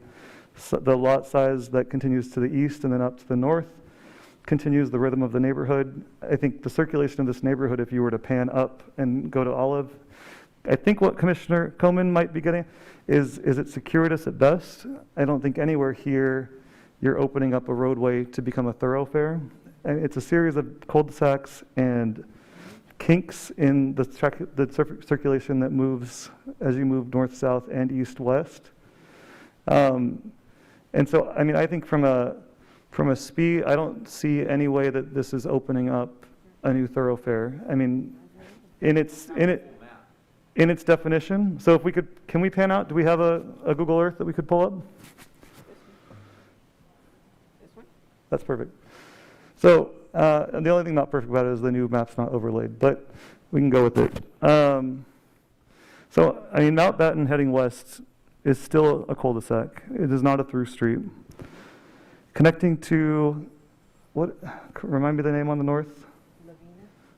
lot size that continues to the east and then up to the north, continues the rhythm of the neighborhood. I think the circulation of this neighborhood, if you were to pan up and go to Olive, I think what Commissioner Coleman might be getting is it circuitous at best? I don't think anywhere here you're opening up a roadway to become a thoroughfare. And it's a series of cul-de-sacs and kinks in the circulation that moves as you move north, south, and east, west. And so, I think from a SPE, I don't see any way that this is opening up a new thoroughfare. In its definition. So if we can we pan out? Do we have a Google Earth that we could pull up? This one? That's perfect. So and the only thing not perfect about it is the new map's not overlaid, but we can go with it. So Mount Batten heading west is still a cul-de-sac. It is not a through street. Connecting to, remind me the name on the north?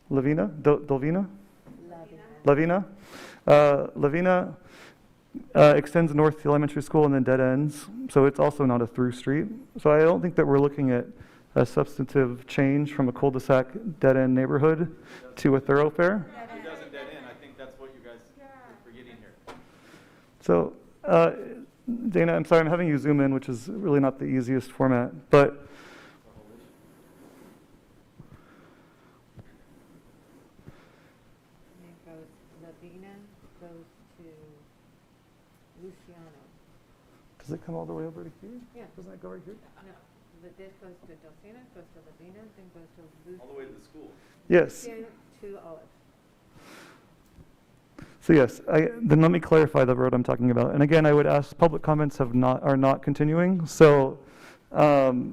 Lavina? Dolvina? Lavina. Lavina extends north to the elementary school and then dead ends, so it's also not a through street. So I don't think that we're looking at a substantive change from a cul-de-sac dead-end neighborhood to a thoroughfare. It doesn't dead end. I think that's what you guys are forgetting here. So, Dana, I'm sorry, I'm having you zoom in, which is really not the easiest format, but Lavina goes to Luciano. does it come all the way over to here? Yeah. Doesn't it go right here? No, this goes to Delcina, goes to Lavina, then goes to Luciano. All the way to the school. Yes. To Olive. So yes, then let me clarify the road I'm talking about. And again, I would ask, public comments are not continuing. So, so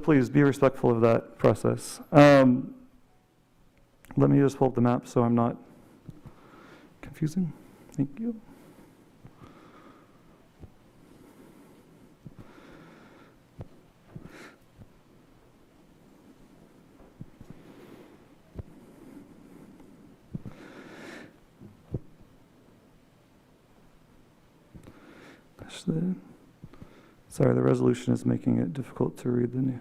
please be respectful of that process. Let me just pull up the map so I'm not confusing. Thank you. Sorry, the resolution is making it difficult to read the new.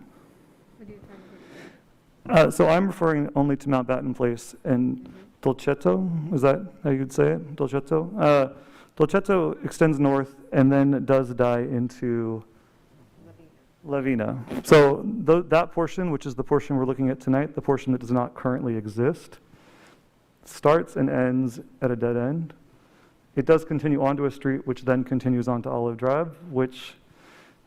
So I'm referring only to Mountbatten Place and Dolcetto. Is that how you'd say it? Dolcetto? Dolcetto extends north and then does die into Lavina. So that portion, which is the portion we're looking at tonight, the portion that does not currently exist, starts and ends at a dead end. It does continue onto a street, which then continues onto Olive Drive, which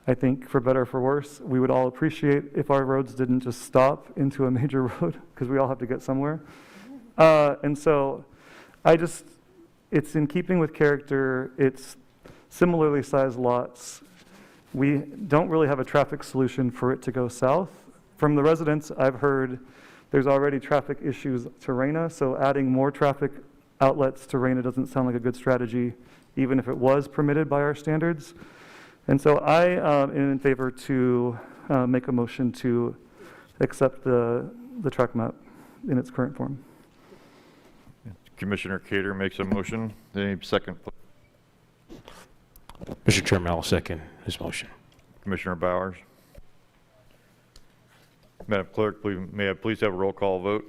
I think, for better or for worse, we would all appreciate if our roads didn't just stop into a major road, because we all have to get somewhere. And so it's in keeping with character. It's similarly sized lots. We don't really have a traffic solution for it to go south. From the residents, I've heard there's already traffic issues to Reyna, so adding more traffic outlets to Reyna doesn't sound like a good strategy, even if it was permitted by our standards. And so I am in favor to make a motion to accept the track map in its current form. Commissioner Cater makes a motion. Any second? Mr. Chairman, I'll second his motion. Commissioner Bowers. Madam Clerk, may I please have a roll call vote?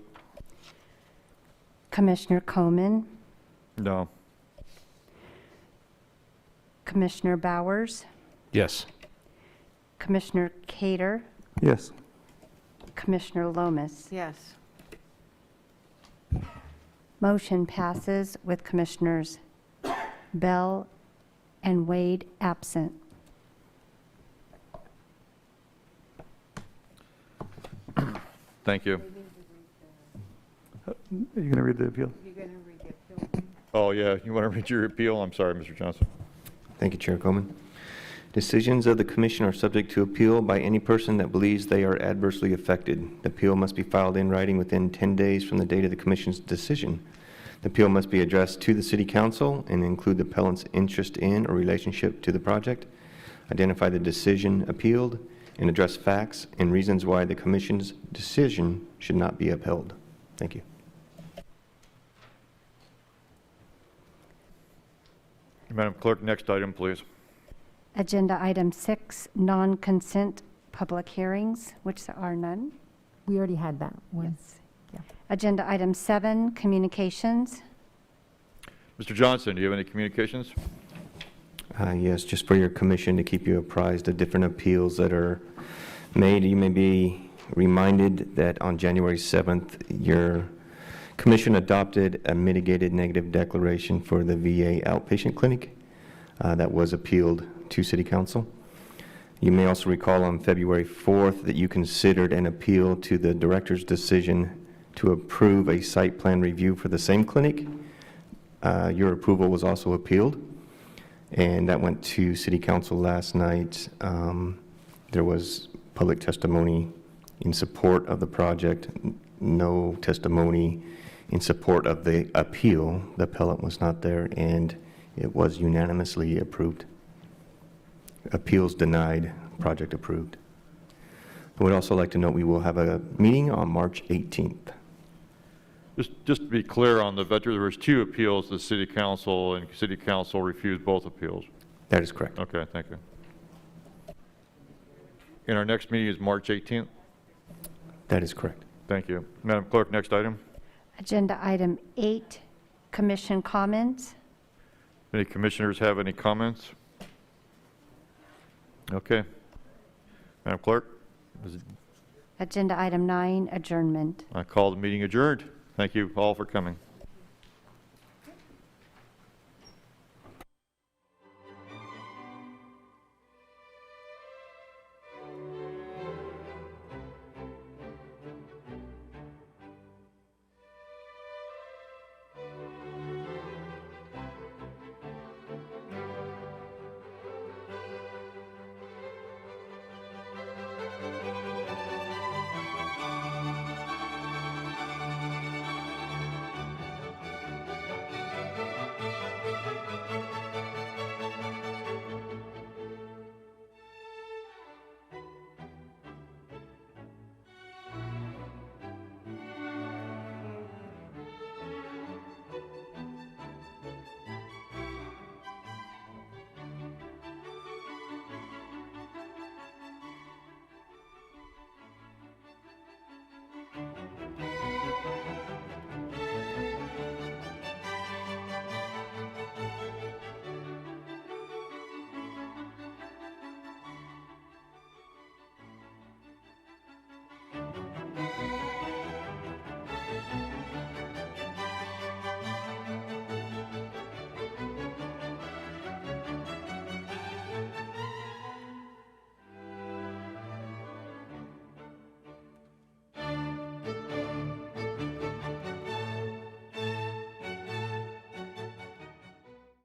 Commissioner Coman, No. Commissioner Bowers, Yes. Commissioner Cater, Yes. Commissioner Lomas. Yes. Motion passes with Commissioners Bell and Wade absent. Thank you. Are you going to read the appeal? Oh, yeah. You want to read your appeal? I'm sorry, Mr. Johnson. Thank you, Chair Coleman. Decisions of the commission are subject to appeal by any person that believes they are adversely affected. The appeal must be filed in writing within 10 days from the date of the commission's decision. The appeal must be addressed to the City Council and include the appellant's interest in or relationship to the project, identify the decision appealed, and address facts and reasons why the commission's decision should not be upheld. Thank you. Madam Clerk, next item, please. Agenda item 6, non-consent public hearings, which there are none. We already had that one. Yes. Agenda item 7, communications. Mr. Johnson, do you have any communications? Yes, just for your commission to keep you apprised of different appeals that are made. You may be reminded that on January 7th, your commission adopted a mitigated negative declaration for the VA outpatient clinic that was appealed to City Council. You may also recall on February 4th that you considered an appeal to the director's decision to approve a site plan review for the same clinic. Your approval was also appealed, and that went to City Council last night. There was public testimony in support of the project, no testimony in support of the appeal. The appellant was not there, and it was unanimously approved. Appeals denied, project approved. I would also like to note we will have a meeting on March 18th. Just to be clear on the veteran, there was 2 appeals to City Council, and City Council refused both appeals. That is correct. Okay, thank you. And our next meeting is March 18th? That is correct. Thank you. Madam Clerk, next item. Agenda item 8, commission comments. Any commissioners have any comments? Okay. Madam Clerk, Agenda item 9, adjournment. I call the meeting adjourned. Thank you all for coming.